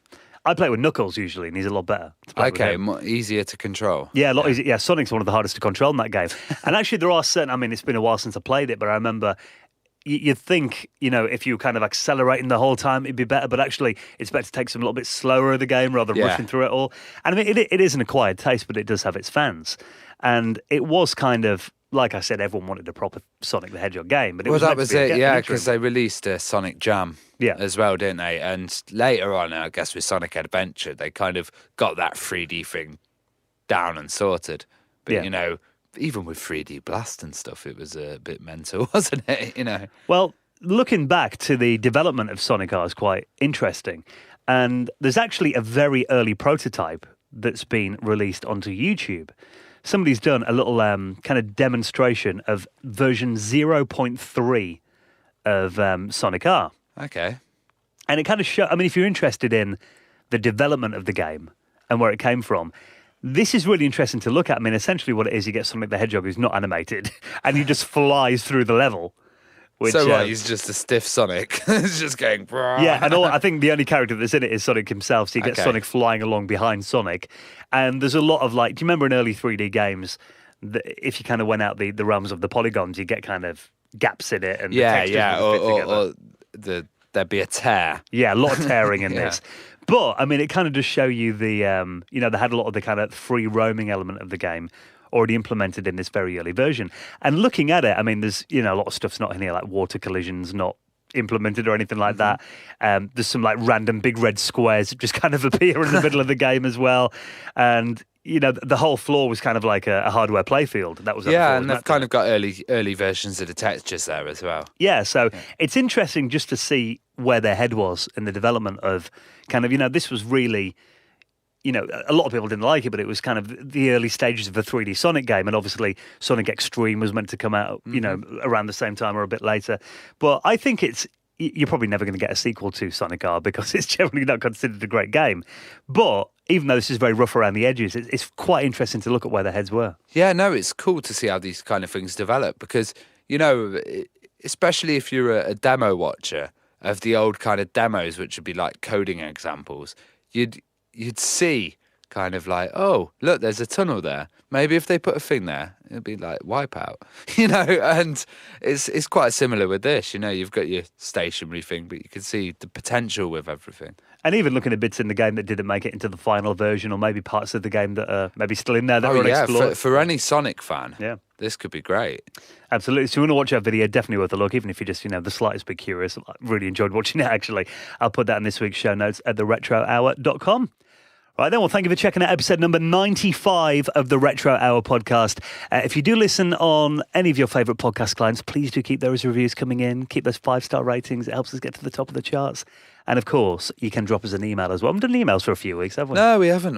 I play with Knuckles usually, and he's a lot better. Okay, easier to control. Yeah, a lot easier. Yeah, Sonic's one of the hardest to control in that game. And actually, there are certain. It's been a while since I played it, but I remember you'd think, if you were kind of accelerating the whole time, it'd be better. But actually, it's better to take some a little bit slower of the game rather than rushing through it all. And it is an acquired taste, but it does have its fans. And it was kind of, like I said, everyone wanted a proper Sonic the Hedgehog game. But that was it, because they released a Sonic Jam as well, didn't they? And later on, I guess with Sonic Adventure, they kind of got that 3D thing down and sorted. But, even with 3D Blast and stuff, it was a bit mental, wasn't it? Well, looking back to the development of Sonic R is quite interesting. And there's actually a very early prototype that's been released onto YouTube. Somebody's done a little kind of demonstration of version 0.3 of Sonic R. Okay. And it kind of shows, if you're interested in the development of the game and where it came from, this is really interesting to look at. Essentially what it is, you get Sonic the Hedgehog who's not animated and he just flies through the level. Which, so what, he's just a stiff Sonic? He's just going... Yeah, and I think the only character that's in it is Sonic himself, so you get Sonic flying along behind Sonic. And there's a lot of, do you remember in early 3D games, if you kind of went out the realms of the polygons, you get kind of gaps in it and the textures or there'd be a tear. Yeah, a lot of tearing in this. But, it kind of does show you the, they had a lot of the kind of free roaming element of the game already implemented in this very early version. And looking at it, there's, a lot of stuff's not in here, like water collisions, not implemented or anything like that. There's some random big red squares that just kind of appear in the middle of the game as well. And, the whole floor was kind of like a hardware playfield. That was and they've kind of got early versions of the textures there as well. Yeah, so it's interesting just to see where their head was in the development of kind of, this was really... a lot of people didn't like it, but it was kind of the early stages of a 3D Sonic game. And obviously Sonic Extreme was meant to come out, around the same time or a bit later. But I think you're probably never going to get a sequel to Sonic R because it's generally not considered a great game. But even though this is very rough around the edges, it's quite interesting to look at where their heads were. Yeah, no, it's cool to see how these kind of things develop because, especially if you're a demo watcher of the old kind of demos, which would be like coding examples, you'd see kind of like, oh, look, there's a tunnel there. Maybe if they put a thing there, it'd be like Wipeout, and it's quite similar with this. You've got your stationary thing, but you can see the potential with everything. And even looking at bits in the game that didn't make it into the final version or maybe parts of the game that are maybe still in there that were unexplored. For any Sonic fan, this could be great. Absolutely. So if you want to watch that video, definitely worth a look, even if you're just, the slightest bit curious. I really enjoyed watching it, actually. I'll put that in this week's show notes at theretrohour.com. Right then, well, thank you for checking out episode number 95 of the Retro Hour podcast. If you do listen on any of your favourite podcast clients, please do keep those reviews coming in. Keep those 5-star ratings. It helps us get to the top of the charts. And of course, you can drop us an email as well. We haven't done emails for a few weeks, have we? No, we haven't.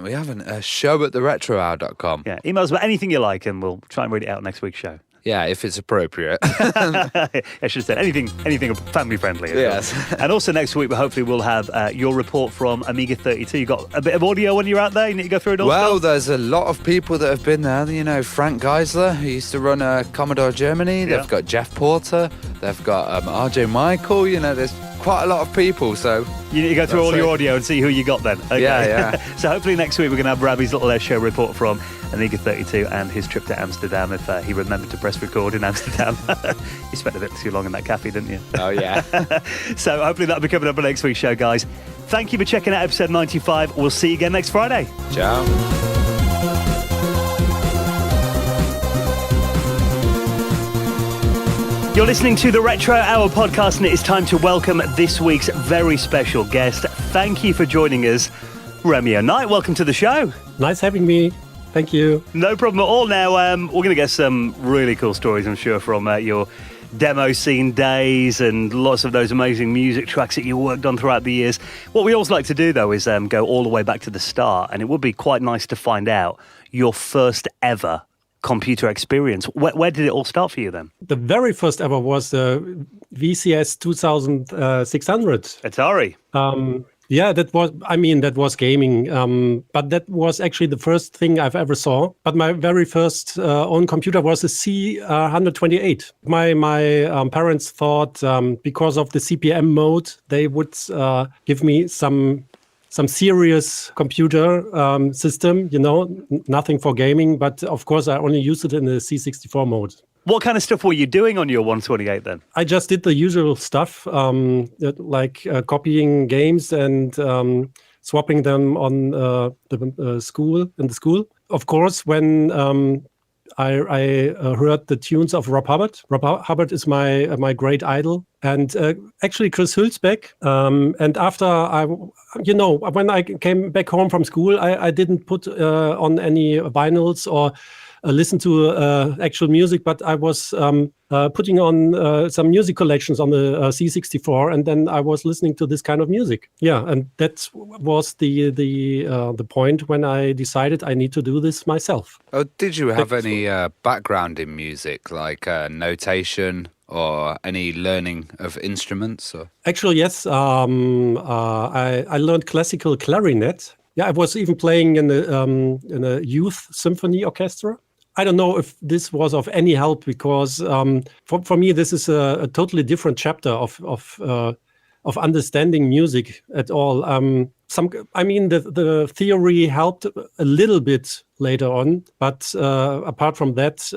Show@theretrohour.com. Yeah, emails about anything you like, and we'll try and read it out next week's show. Yeah, if it's appropriate. I should have said anything family friendly. Yes. And also next week, hopefully we'll have your report from Amiga 32. You got a bit of audio when you're out there? You need to go through it all? Well, there's a lot of people that have been there. You know, Frank Geisler, who used to run Commodore Germany. They've got Jeff Porter. They've got RJ Michael. You know, there's quite a lot of people, so... You need to go through all your audio and see who you got then. Okay. Yeah. So hopefully next week we're going to have Robbie's little show report from Amiga 32 and his trip to Amsterdam, if he remembered to press record in Amsterdam. You spent a bit too long in that cafe, didn't you? Oh, yeah. So hopefully that'll be coming up on next week's show, guys. Thank you for checking out episode 95. We'll see you again next Friday. Ciao. You're listening to the Retro Hour podcast, and it is time to welcome this week's very special guest. Thank you for joining us, Romeo Knight. Welcome to the show. Nice having me. Thank you. No problem at all. Now, we're going to get some really cool stories, I'm sure, from your demo scene days and lots of those amazing music tracks that you worked on throughout the years. What we always like to do, though, is go all the way back to the start, and it would be quite nice to find out your first ever computer experience. Where did it all start for you then? The very first ever was the VCS 2600. Atari. Yeah, that was gaming. But that was actually the first thing I've ever saw. But my very first own computer was a C128. My parents thought because of the CPM mode, they would give me some serious computer system, nothing for gaming. But of course, I only used it in the C64 mode. What kind of stuff were you doing on your 128 then? I just did the usual stuff, like copying games and swapping them on the school. Of course, when I heard the tunes of Rob Hubbard. Rob Hubbard is my great idol, and actually Chris Hülsbeck. And after when I came back home from school, I didn't put on any vinyls or listen to actual music, but I was putting on some music collections on the C64, and then I was listening to this kind of music. Yeah, and that was the point when I decided I need to do this myself. Oh, did you have any background in music, like notation or any learning of instruments? Or? Actually, yes. I learned classical clarinet. Yeah, I was even playing in a youth symphony orchestra. I don't know if this was of any help because for me this is a totally different chapter of understanding music at all. The theory helped a little bit later on, but apart from that,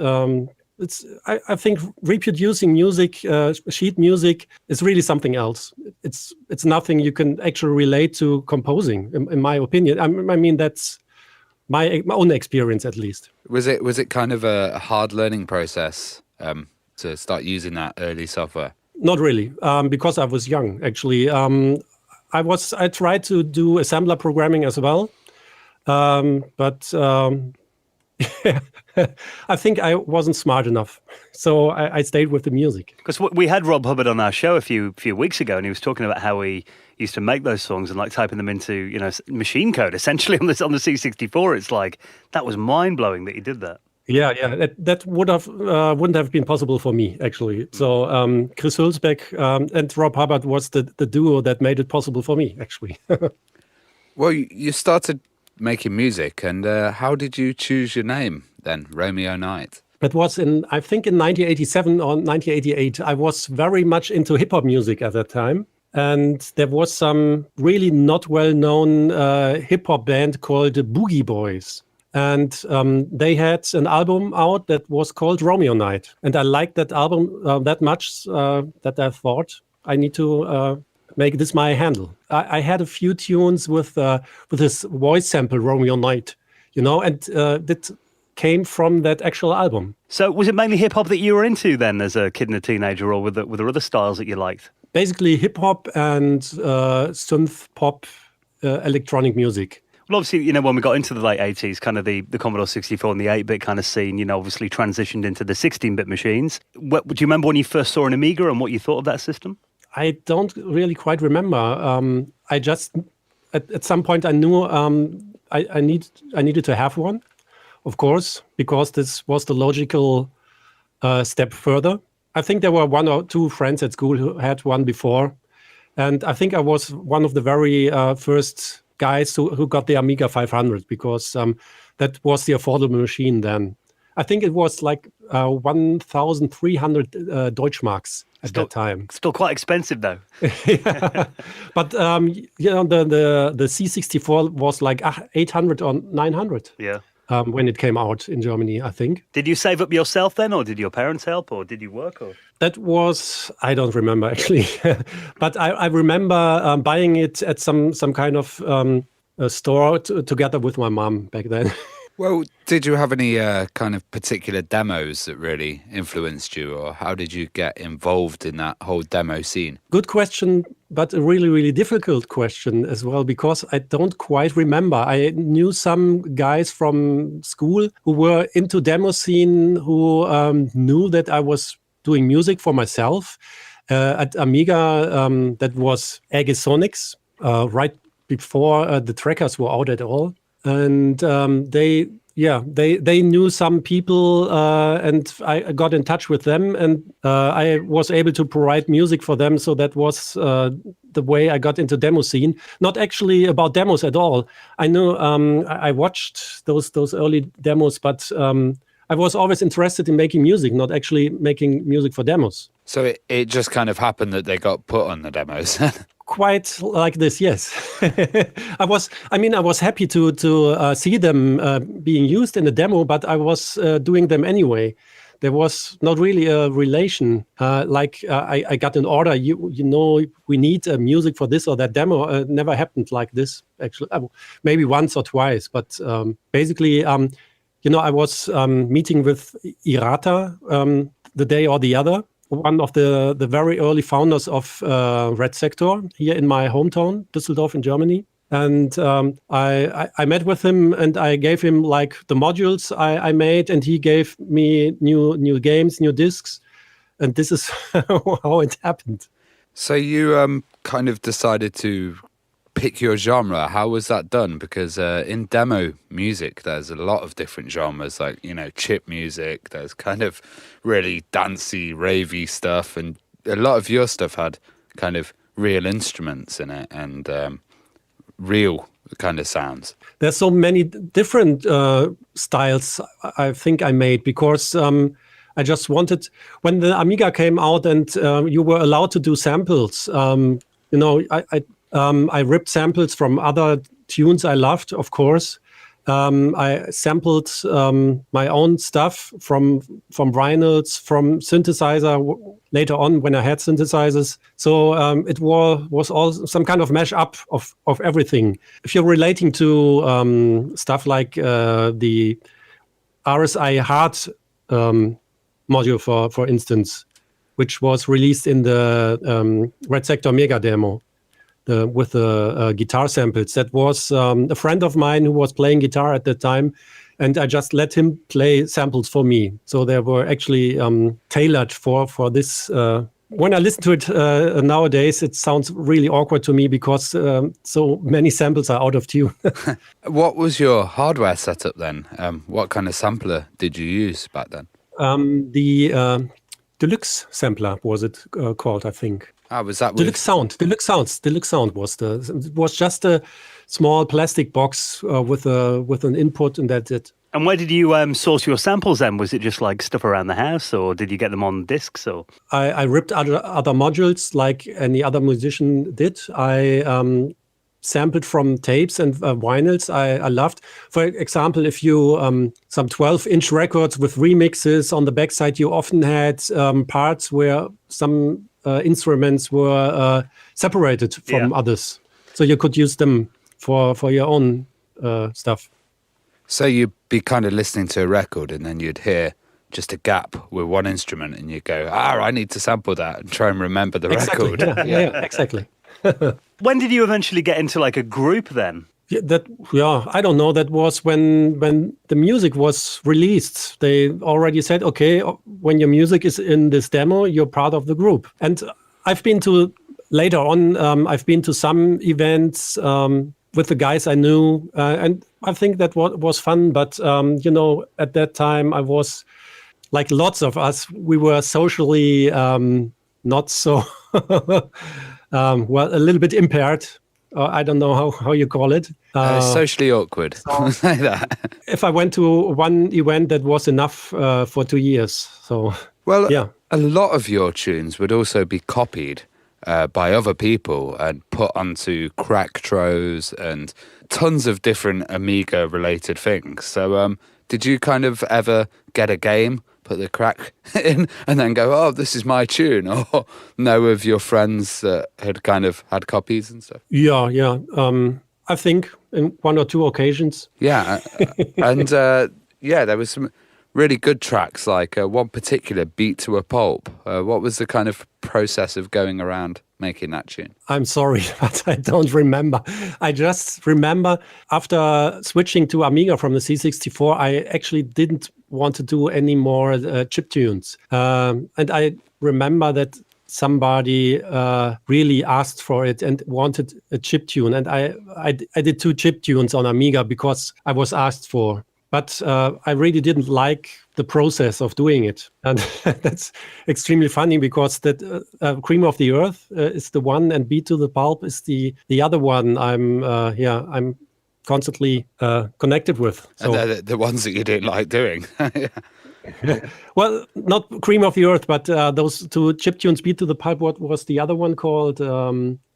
I think reproducing music, sheet music, is really something else. It's nothing you can actually relate to composing, in my opinion. I mean that's my own experience, at least. Was it kind of a hard learning process to start using that early software? Not really, because I was young. Actually, I tried to do assembler programming as well, but I think I wasn't smart enough, so I stayed with the music. Because we had Rob Hubbard on our show a few weeks ago, and he was talking about how he used to make those songs and like typing them into machine code essentially on the C64. It's like that was mind blowing that he did that. Yeah, that wouldn't have been possible for me actually. So Chris Hülsbeck and Rob Hubbard was the duo that made it possible for me actually. Well, you started making music, and how did you choose your name then, Romeo Knight? It was in 1987 or 1988. I was very much into hip hop music at that time. And there was some really not well-known hip-hop band called the Boogie Boys. And they had an album out that was called Romeo Knight. And I liked that album that much that I thought I need to make this my handle. I had a few tunes with this voice sample, Romeo Knight, and that came from that actual album. So was it mainly hip-hop that you were into then as a kid and a teenager, or with the other styles that you liked? Basically hip-hop and synth pop electronic music. Well, obviously, you know, when we got into the late 80s, kind of the Commodore 64 and the 8-bit kind of scene, you know, obviously transitioned into the 16-bit machines. Do you remember when you first saw an Amiga and what you thought of that system? I don't really quite remember. I just, at some point, I knew I needed to have one, of course, because this was the logical step further. I think there were 1 or 2 friends at school who had one before. And I think I was one of the very first guys who got the Amiga 500 because that was the affordable machine then. I think it was like 1,300 Deutschmarks at that time. Still quite expensive though. Yeah. But you know, the C64 was like 800 or 900. Yeah. When it came out in Germany, I think. Did you save up yourself then, or did your parents help, or did you work? Or that was, I don't remember actually, but I remember buying it at some kind of store together with my mom back then. Well, did you have any kind of particular demos that really influenced you, or how did you get involved in that whole demo scene? Good question, but a really, really difficult question as well, because I don't quite remember. I knew some guys from school who were into demo scene, who knew that I was doing music for myself. At Amiga, that was Agisonics, right before the trackers were out at all. And they knew some people, and I got in touch with them, and I was able to provide music for them. So that was the way I got into demo scene. Not actually about demos at all. I knew I watched those early demos, but I was always interested in making music, not actually making music for demos. So it just kind of happened that they got put on the demos. Quite like this, yes. I was happy to see them being used in the demo, but I was doing them anyway. There was not really a relation. I got an order. You know, we need music for this or that demo. It never happened like this. Actually, maybe once or twice, but basically, you know, I was meeting with Irata the day or the other. One of the very early founders of Red Sector here in my hometown, Düsseldorf in Germany. And I met with him and I gave him like the modules I made, and he gave me new games, new discs. And this is how it happened. So you kind of decided to pick your genre. How was that done? Because in demo music, there's a lot of different genres, like, you know, chip music. There's kind of really dancey, ravey stuff. And a lot of your stuff had kind of real instruments in it and real kind of sounds. There's so many different styles I think I made because I just wanted, when the Amiga came out and you were allowed to do samples, you know, I ripped samples from other tunes I loved, of course. I sampled my own stuff from vinyls, from synthesizer later on when I had synthesizers. So it was all some kind of mash-up of everything. If you're relating to stuff like the RSI Hard module, for instance, which was released in the Red Sector Mega demo, with the guitar samples. That was a friend of mine who was playing guitar at the time, and I just let him play samples for me. So they were actually tailored for this. When I listen to it nowadays, it sounds really awkward to me because so many samples are out of tune. What was your hardware setup then? What kind of sampler did you use back then? The Deluxe sampler was it called, I think. Was that Deluxe Sound was it was just a small plastic box with an input, and that's it. And where did you source your samples then? Was it just like stuff around the house, or did you get them on discs? Or I ripped other modules like any other musician did. I sampled from tapes and vinyls I loved. For example, if you some 12-inch records with remixes on the backside, you often had parts where some instruments were separated from others, so you could use them for your own stuff. So you'd be kind of listening to a record and then you'd hear just a gap with one instrument and you'd go, I need to sample that and try and remember the record. Yeah, exactly. When did you eventually get into like a group then? I don't know. That was when the music was released. They already said, okay, when your music is in this demo, you're part of the group. And I've been to later on. I've been to some events with the guys I knew, and I think that was fun. But at that time, I was like lots of us. We were socially not so a little bit impaired. I don't know how you call it. Socially awkward. Like that. If I went to one event, that was enough for 2 years. So, well, yeah. A lot of your tunes would also be copied by other people and put onto Cracktros and tons of different Amiga-related things. So, did you kind of ever get a game, put the crack in, and then go, oh, this is my tune? Or know of your friends that had kind of had copies and stuff? Yeah. I think in 1 or 2 occasions. Yeah. And there was some really good tracks, like one particular, Beat to a Pulp. What was the kind of process of going around making that tune? I'm sorry, but I don't remember. I just remember after switching to Amiga from the C64, I actually didn't want to do any more chiptunes. And I remember that somebody really asked for it and wanted a chiptune. And I did 2 chiptunes on Amiga because I was asked for. But I really didn't like the process of doing it. And that's extremely funny because that Cream of the Earth is the one and Beat to the Pulp is the other one I'm constantly connected with. So. And they're the ones that you didn't like doing. Well, not Cream of the Earth, but those 2 chiptunes, Beat to the Pulp, what was the other one called?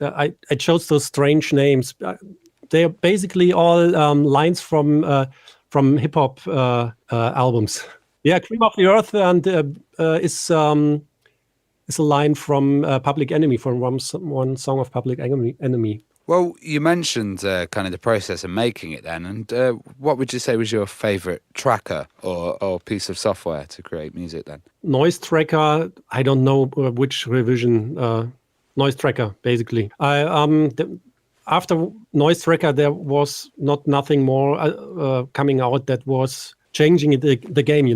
I chose those strange names. They're basically all lines from hip-hop albums. Yeah, Cream of the Earth and is a line from Public Enemy, from one song of Public Enemy. Well, you mentioned kind of the process of making it then, and what would you say was your favourite tracker or piece of software to create music then? Noise Tracker, I don't know which revision, Noise Tracker, basically. After Noise Tracker, there was nothing more coming out that was changing the game,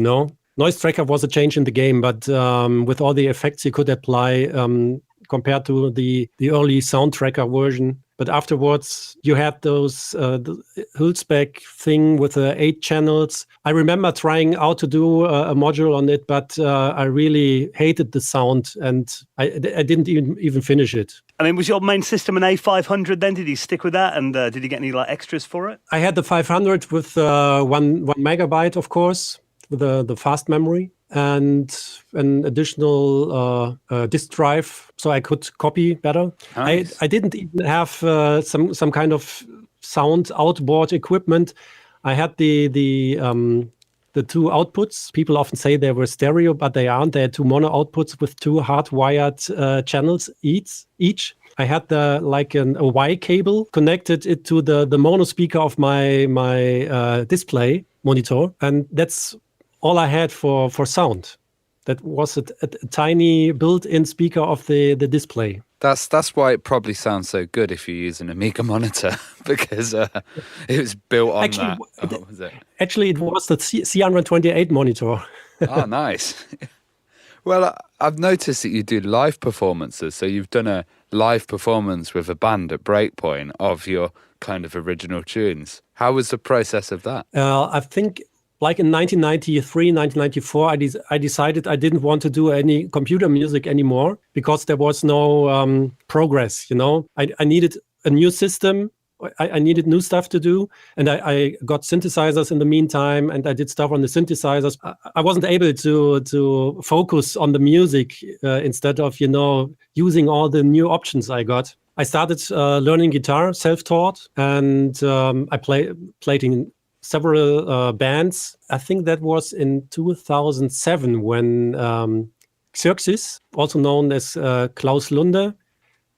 Noise Tracker was a change in the game, but with all the effects you could apply compared to the early Sound Tracker version. But afterwards, you had those the Hulsbeck thing with the 8 channels. I remember trying out to do a module on it, but I really hated the sound, and I didn't even finish it. I mean, was your main system an A500 then? Did you stick with that? And did you get any extras for it? I had the 500 with 1 megabyte, of course, with the fast memory, and an additional disk drive, so I could copy better. Nice. I didn't even have some kind of sound outboard equipment. I had the 2 outputs. People often say they were stereo, but they aren't. They had 2 mono outputs with 2 hardwired channels each. I had a Y cable, connected it to the mono speaker of my display monitor, and that's all I had for sound. That was a tiny built-in speaker of the display. That's why it probably sounds so good if you use an Amiga monitor, because it was built on that. What was it? Actually, it was the C128 monitor. Oh, nice. Well, I've noticed that you do live performances. So you've done a live performance with a band at Breakpoint of your kind of original tunes. How was the process of that? I think like in 1993, 1994, I decided I didn't want to do any computer music anymore because there was no progress, I needed a new system. I needed new stuff to do, and I got synthesizers in the meantime, and I did stuff on the synthesizers. I wasn't able to focus on the music instead of, using all the new options I got. I started learning guitar, self-taught, and I played in several bands. I think that was in 2007 when Xerxes, also known as Klaus Lunde,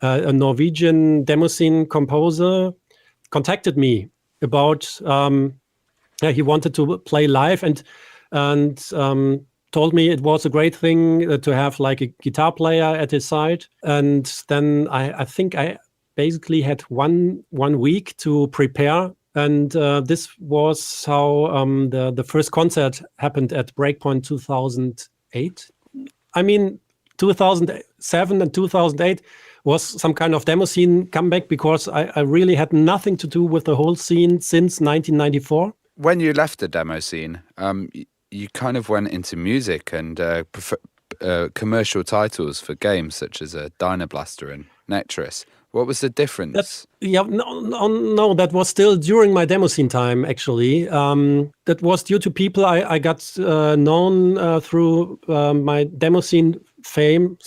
a Norwegian demoscene composer, contacted me about he wanted to play live and told me it was a great thing to have like a guitar player at his side. And then I think I basically had one week to prepare, and this was how the first concert happened at Breakpoint 2008. I mean, 2007 and 2008 was some kind of demo scene comeback, because I really had nothing to do with the whole scene since 1994. When you left the demo scene, you kind of went into music and commercial titles for games such as Dynablaster and Nectarus. What was the difference? No, that was still during my demo scene time, actually. That was due to people I got known through my demo scene fame,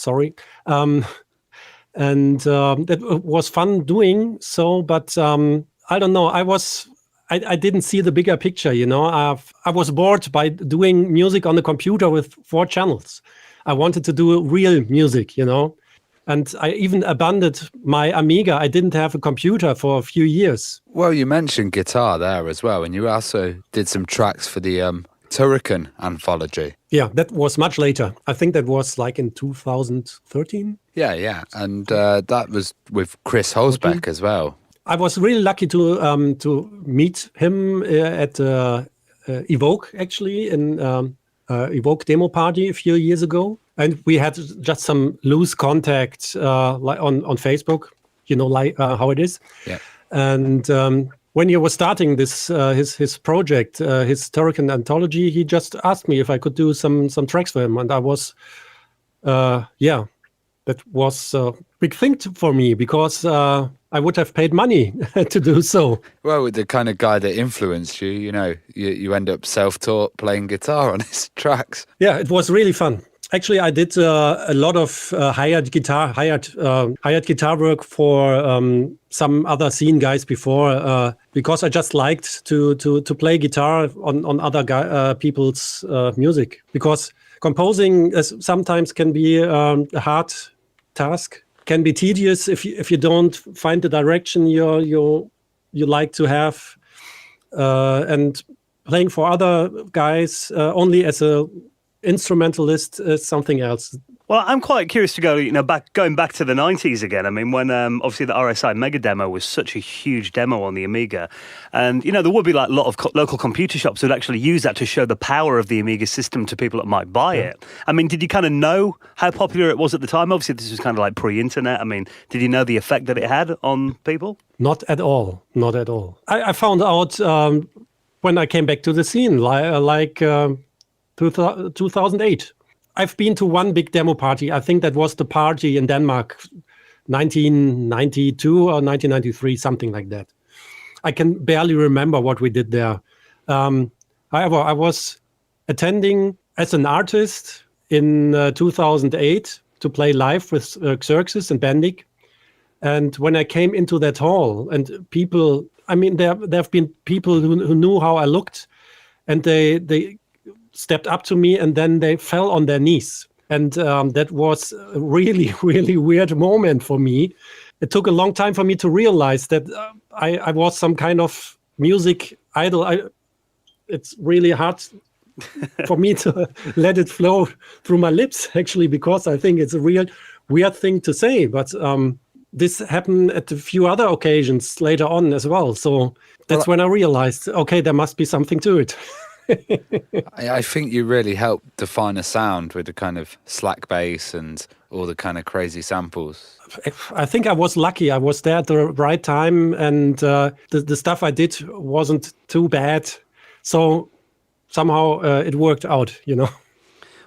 and that was fun doing so, but I don't know, I didn't see the bigger picture, you know. I was bored by doing music on the computer with 4 channels. I wanted to do real music, you know. And I even abandoned my Amiga. I didn't have a computer for a few years. Well, you mentioned guitar there as well, and you also did some tracks for the Turrican anthology. Yeah, that was much later. I think that was like in 2013. Yeah. And that was with Chris Holzbeck as well. I was really lucky to meet him at Evoke, actually, in Evoke demo party a few years ago. And we had just some loose contact like on Facebook, you know, like how it is. Yeah. And when he was starting this his project, his Turrican anthology, he just asked me if I could do some tracks for him, and I was, that was a big thing for me, because I would have paid money to do so. Well, with the kind of guy that influenced you, you know, you end up self-taught playing guitar on his tracks. Yeah, it was really fun. Actually, I did a lot of hired guitar work for some other scene guys before, because I just liked to play guitar on other people's music. Because composing sometimes can be a hard task, can be tedious if you don't find the direction you like to have, and playing for other guys only as a instrumentalist is something else. Well, I'm quite curious to going back to the 90s again. I mean, when obviously the RSI Mega Demo was such a huge demo on the Amiga, and you know there would be like a lot of local computer shops that would actually use that to show the power of the Amiga system to people that might buy it. I mean, did you kind of know how popular it was at the time? Obviously, this was kind of like pre-internet. I mean, did you know the effect that it had on people? Not at all. Not at all. I found out when I came back to the scene, like 2008. I've been to one big demo party. I think that was the party in Denmark, 1992 or 1993, something like that. I can barely remember what we did there. However, I was attending as an artist in 2008 to play live with Xerxes and Bendik. And when I came into that hall, and people, I mean, there have been people who knew how I looked, and they stepped up to me, and then they fell on their knees. And that was a really, really weird moment for me. It took a long time for me to realize that I was some kind of music idol. It's really hard for me to let it flow through my lips, actually, because I think it's a real weird thing to say. But this happened at a few other occasions later on as well. So that's when I realized, okay, there must be something to it. I think you really helped define a sound with the kind of slack bass and all the kind of crazy samples. I think I was lucky. I was there at the right time, and the stuff I did wasn't too bad. So somehow it worked out, you know.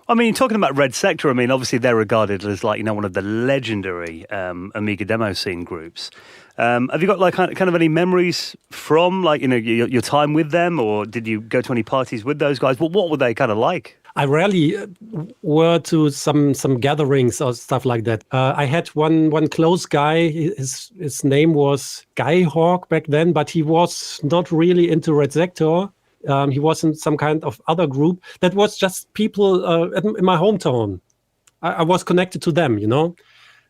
I mean, talking about Red Sector, I mean, obviously they're regarded as like, you know, one of the legendary Amiga demo scene groups. Have you got like kind of any memories from like, you know, your time with them, or did you go to any parties with those guys? What were they kind of like? I rarely were to some gatherings or stuff like that. I had one close guy. His name was Guy Hawk back then, but he was not really into Red Sector. He was in some kind of other group that was just people in my hometown. I was connected to them, you know,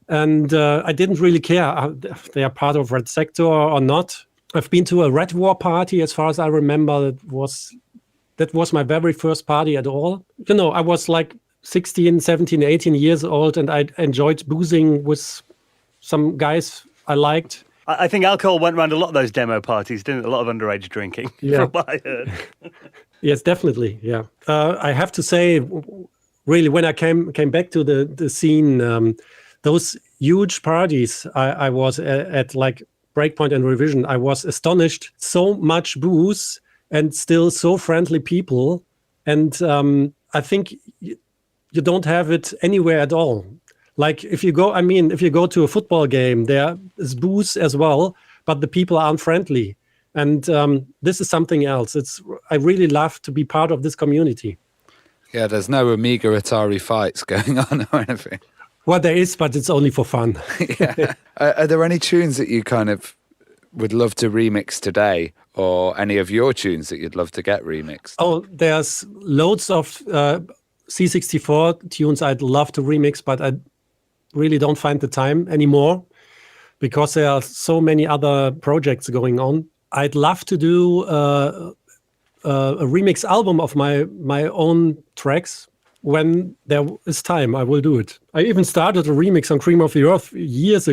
and I didn't really care if they are part of Red Sector or not. I've been to a Red War party, as far as I remember. That was my very first party at all. You know, I was like 16, 17, 18 years old, and I enjoyed boozing with some guys I liked. I think alcohol went around a lot of those demo parties, didn't it? A lot of underage drinking, Yeah. from what I heard. Yes, definitely. Yeah, I have to say, really, when I came back to the scene, those huge parties I was at, like Breakpoint and Revision, I was astonished. So much booze and still so friendly people, and I think you don't have it anywhere at all. Like if you go to a football game, there is booze as well, but the people aren't friendly. And this is something else. I really love to be part of this community. Yeah, there's no Amiga Atari fights going on or anything. Well, there is, but it's only for fun. Yeah. Are there any tunes that you kind of would love to remix today, or any of your tunes that you'd love to get remixed? Oh, there's loads of C64 tunes I'd love to remix, but I really don't find the time anymore because there are so many other projects going on. I'd love to do a remix album of my own tracks. When there is time, I will do it. I even started a remix on Cream of the Earth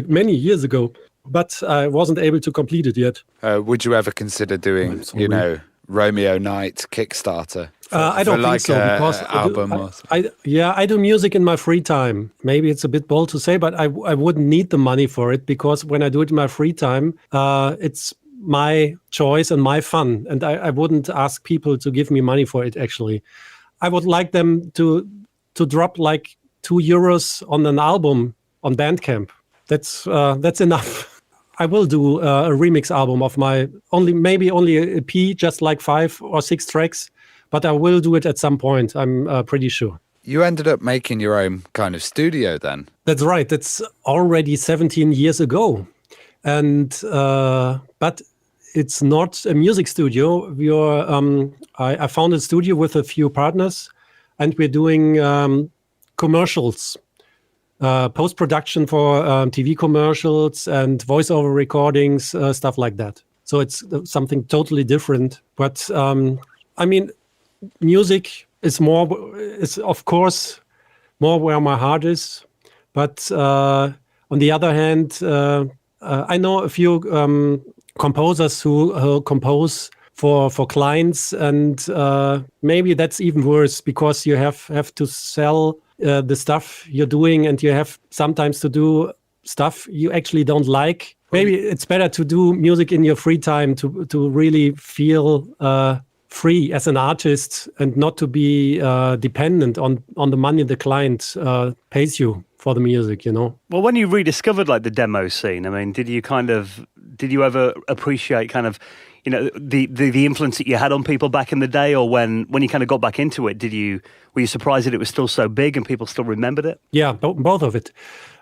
many years ago, but I wasn't able to complete it yet. Would you ever consider doing, Romeo Knight Kickstarter? I don't think so, because I do music in my free time. Maybe it's a bit bold to say, but I wouldn't need the money for it, because when I do it in my free time, it's my choice and my fun, and I wouldn't ask people to give me money for it. Actually, I would like them to drop like €2 on an album on Bandcamp. That's enough. I will do a remix album of my maybe only a EP, just like 5 or 6 tracks, but I will do it at some point. I'm pretty sure. You ended up making your own kind of studio then? That's right. That's already 17 years ago, and but it's not a music studio. I found a studio with a few partners, and we're doing commercials. Post-production for TV commercials and voiceover recordings, stuff like that. So it's something totally different. But I mean, music is of course more where my heart is. But on the other hand, I know a few composers who compose for clients, and maybe that's even worse, because you have to sell the stuff you're doing, and you have sometimes to do stuff you actually don't like. Maybe it's better to do music in your free time to really feel free as an artist, and not to be dependent on the money the client pays you for the music, Well, when you rediscovered like the demo scene, I mean, did you ever appreciate kind of, the influence that you had on people back in the day, or when you kind of got back into it, were you surprised that it was still so big and people still remembered it? Yeah, both of it.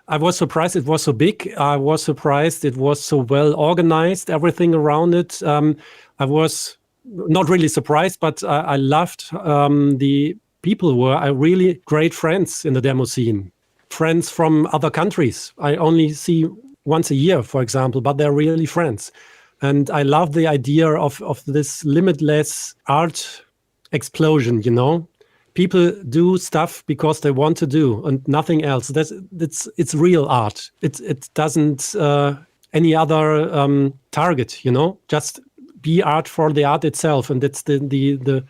I was surprised it was so big. I was surprised it was so well organized, everything around it. I was not really surprised, but I loved the people who were really great friends in the demo scene. Friends from other countries I only see once a year, for example, but they're really friends. And I love the idea of this limitless art explosion, People do stuff because they want to do, and nothing else. It's real art. It doesn't any other target, Just be art for the art itself, and it's the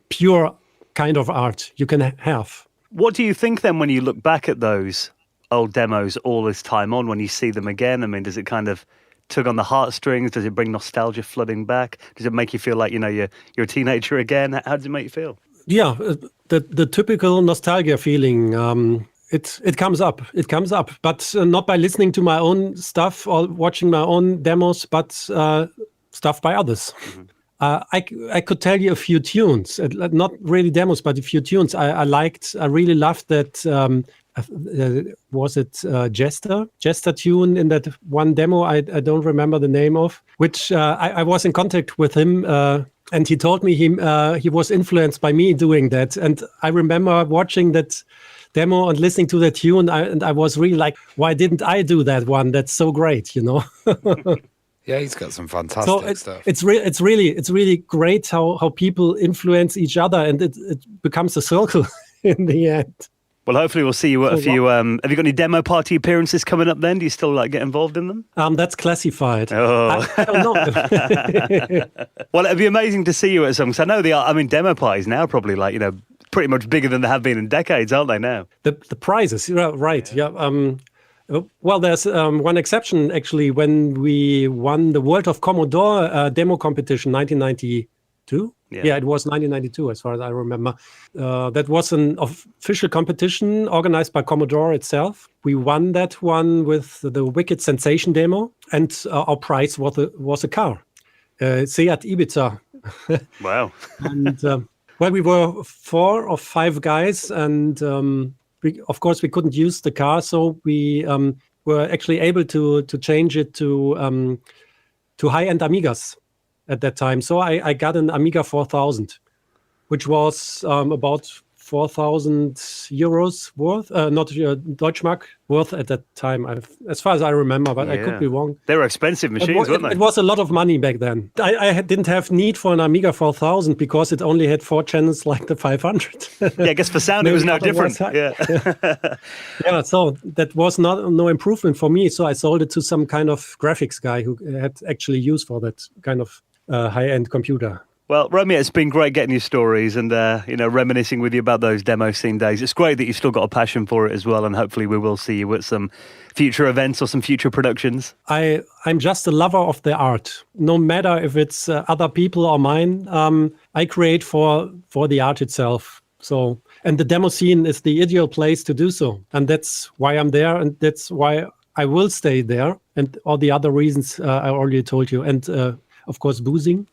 pure kind of art you can have. What do you think then when you look back at those old demos all this time on, when you see them again? I mean, does it kind of tug on the heartstrings? Does it bring nostalgia flooding back? Does it make you feel like, you're a teenager again? How does it make you feel? Yeah, the typical nostalgia feeling. It comes up. It comes up, but not by listening to my own stuff or watching my own demos, but stuff by others. Mm-hmm. I could tell you a few tunes, not really demos, but a few tunes I liked. I really loved that. Was it Jester tune in that one demo I don't remember the name of, which I was in contact with him, and he told me he was influenced by me doing that. And I remember watching that demo and listening to the tune, and I was really like, why didn't I do that one? That's so great, Yeah, he's got some fantastic stuff. It's really great how people influence each other, and it becomes a circle in the end. Well, hopefully we'll see you at a few. Have you got any demo party appearances coming up then? Do you still get involved in them? That's classified. Oh. I don't know. Well, it'd be amazing to see you at some. Because I know demo parties now are probably pretty much bigger than they have been in decades, aren't they now? The prizes, right? Yeah. Well, there's one exception actually. When we won the World of Commodore demo competition, 1992. Yeah, it was 1992, as far as I remember. That was an official competition organized by Commodore itself. We won that one with the Wicked Sensation demo, and our prize was a car, Seat Ibiza. Wow! And we were 4 or 5 guys, and of course we couldn't use the car, so we were actually able to change it to high-end Amigas at that time. So I got an Amiga 4000, which was about 4,000 euros worth, not Deutschmark worth at that time, as far as I remember, but I could be wrong. They were expensive machines, weren't they? It was a lot of money back then. I didn't have need for an Amiga 4000 because it only had 4 channels like the 500. Yeah, I guess for sound it was no different. Yeah. Yeah, so that was no improvement for me. So I sold it to some kind of graphics guy who had actually use for that kind of high-end computer. Well, Romeo, it's been great getting your stories and reminiscing with you about those demo scene days. It's great that you've still got a passion for it as well, and hopefully we will see you at some future events or some future productions. I'm just a lover of the art. No matter if it's other people or mine, I create for the art itself. So, and the demo scene is the ideal place to do so, and that's why I'm there, and that's why I will stay there, and all the other reasons I already told you, and of course boozing.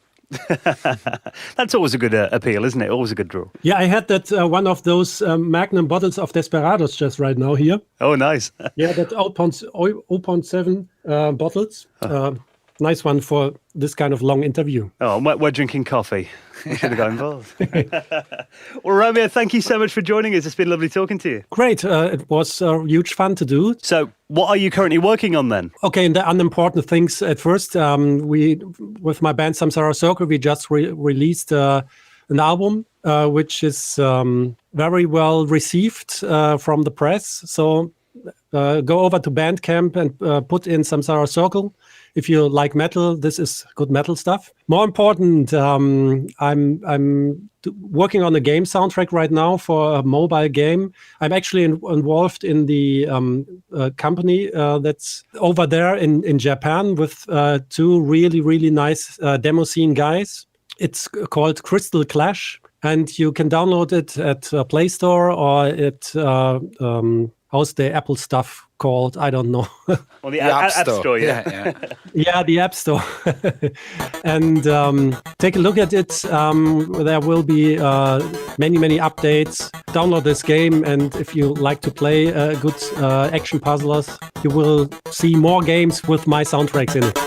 That's always a good appeal, isn't it? Always a good draw. Yeah, I had that one of those Magnum bottles of Desperados just right now here. Oh, nice. Yeah, that 0.7 bottles. Nice one for this kind of long interview. Oh, we're drinking coffee. We should have got involved. Well, Romeo, thank you so much for joining us. It's been lovely talking to you. Great. It was huge fun to do. So what are you currently working on then? Okay, and the unimportant things at first. With my band Samsara Circle, we just released an album, which is very well received from the press. So go over to Bandcamp and put in Samsara Circle. If you like metal, this is good metal stuff. More important, I'm working on a game soundtrack right now for a mobile game. I'm actually involved in the company that's over there in Japan with 2 really, really nice demo scene guys. It's called Crystal Clash, and you can download it at Play Store or at how's the Apple stuff called? I don't know. Well, the App Store, yeah. Yeah, the App Store. And take a look at it. There will be many updates. Download this game, and if you like to play good action puzzlers, you will see more games with my soundtracks in it.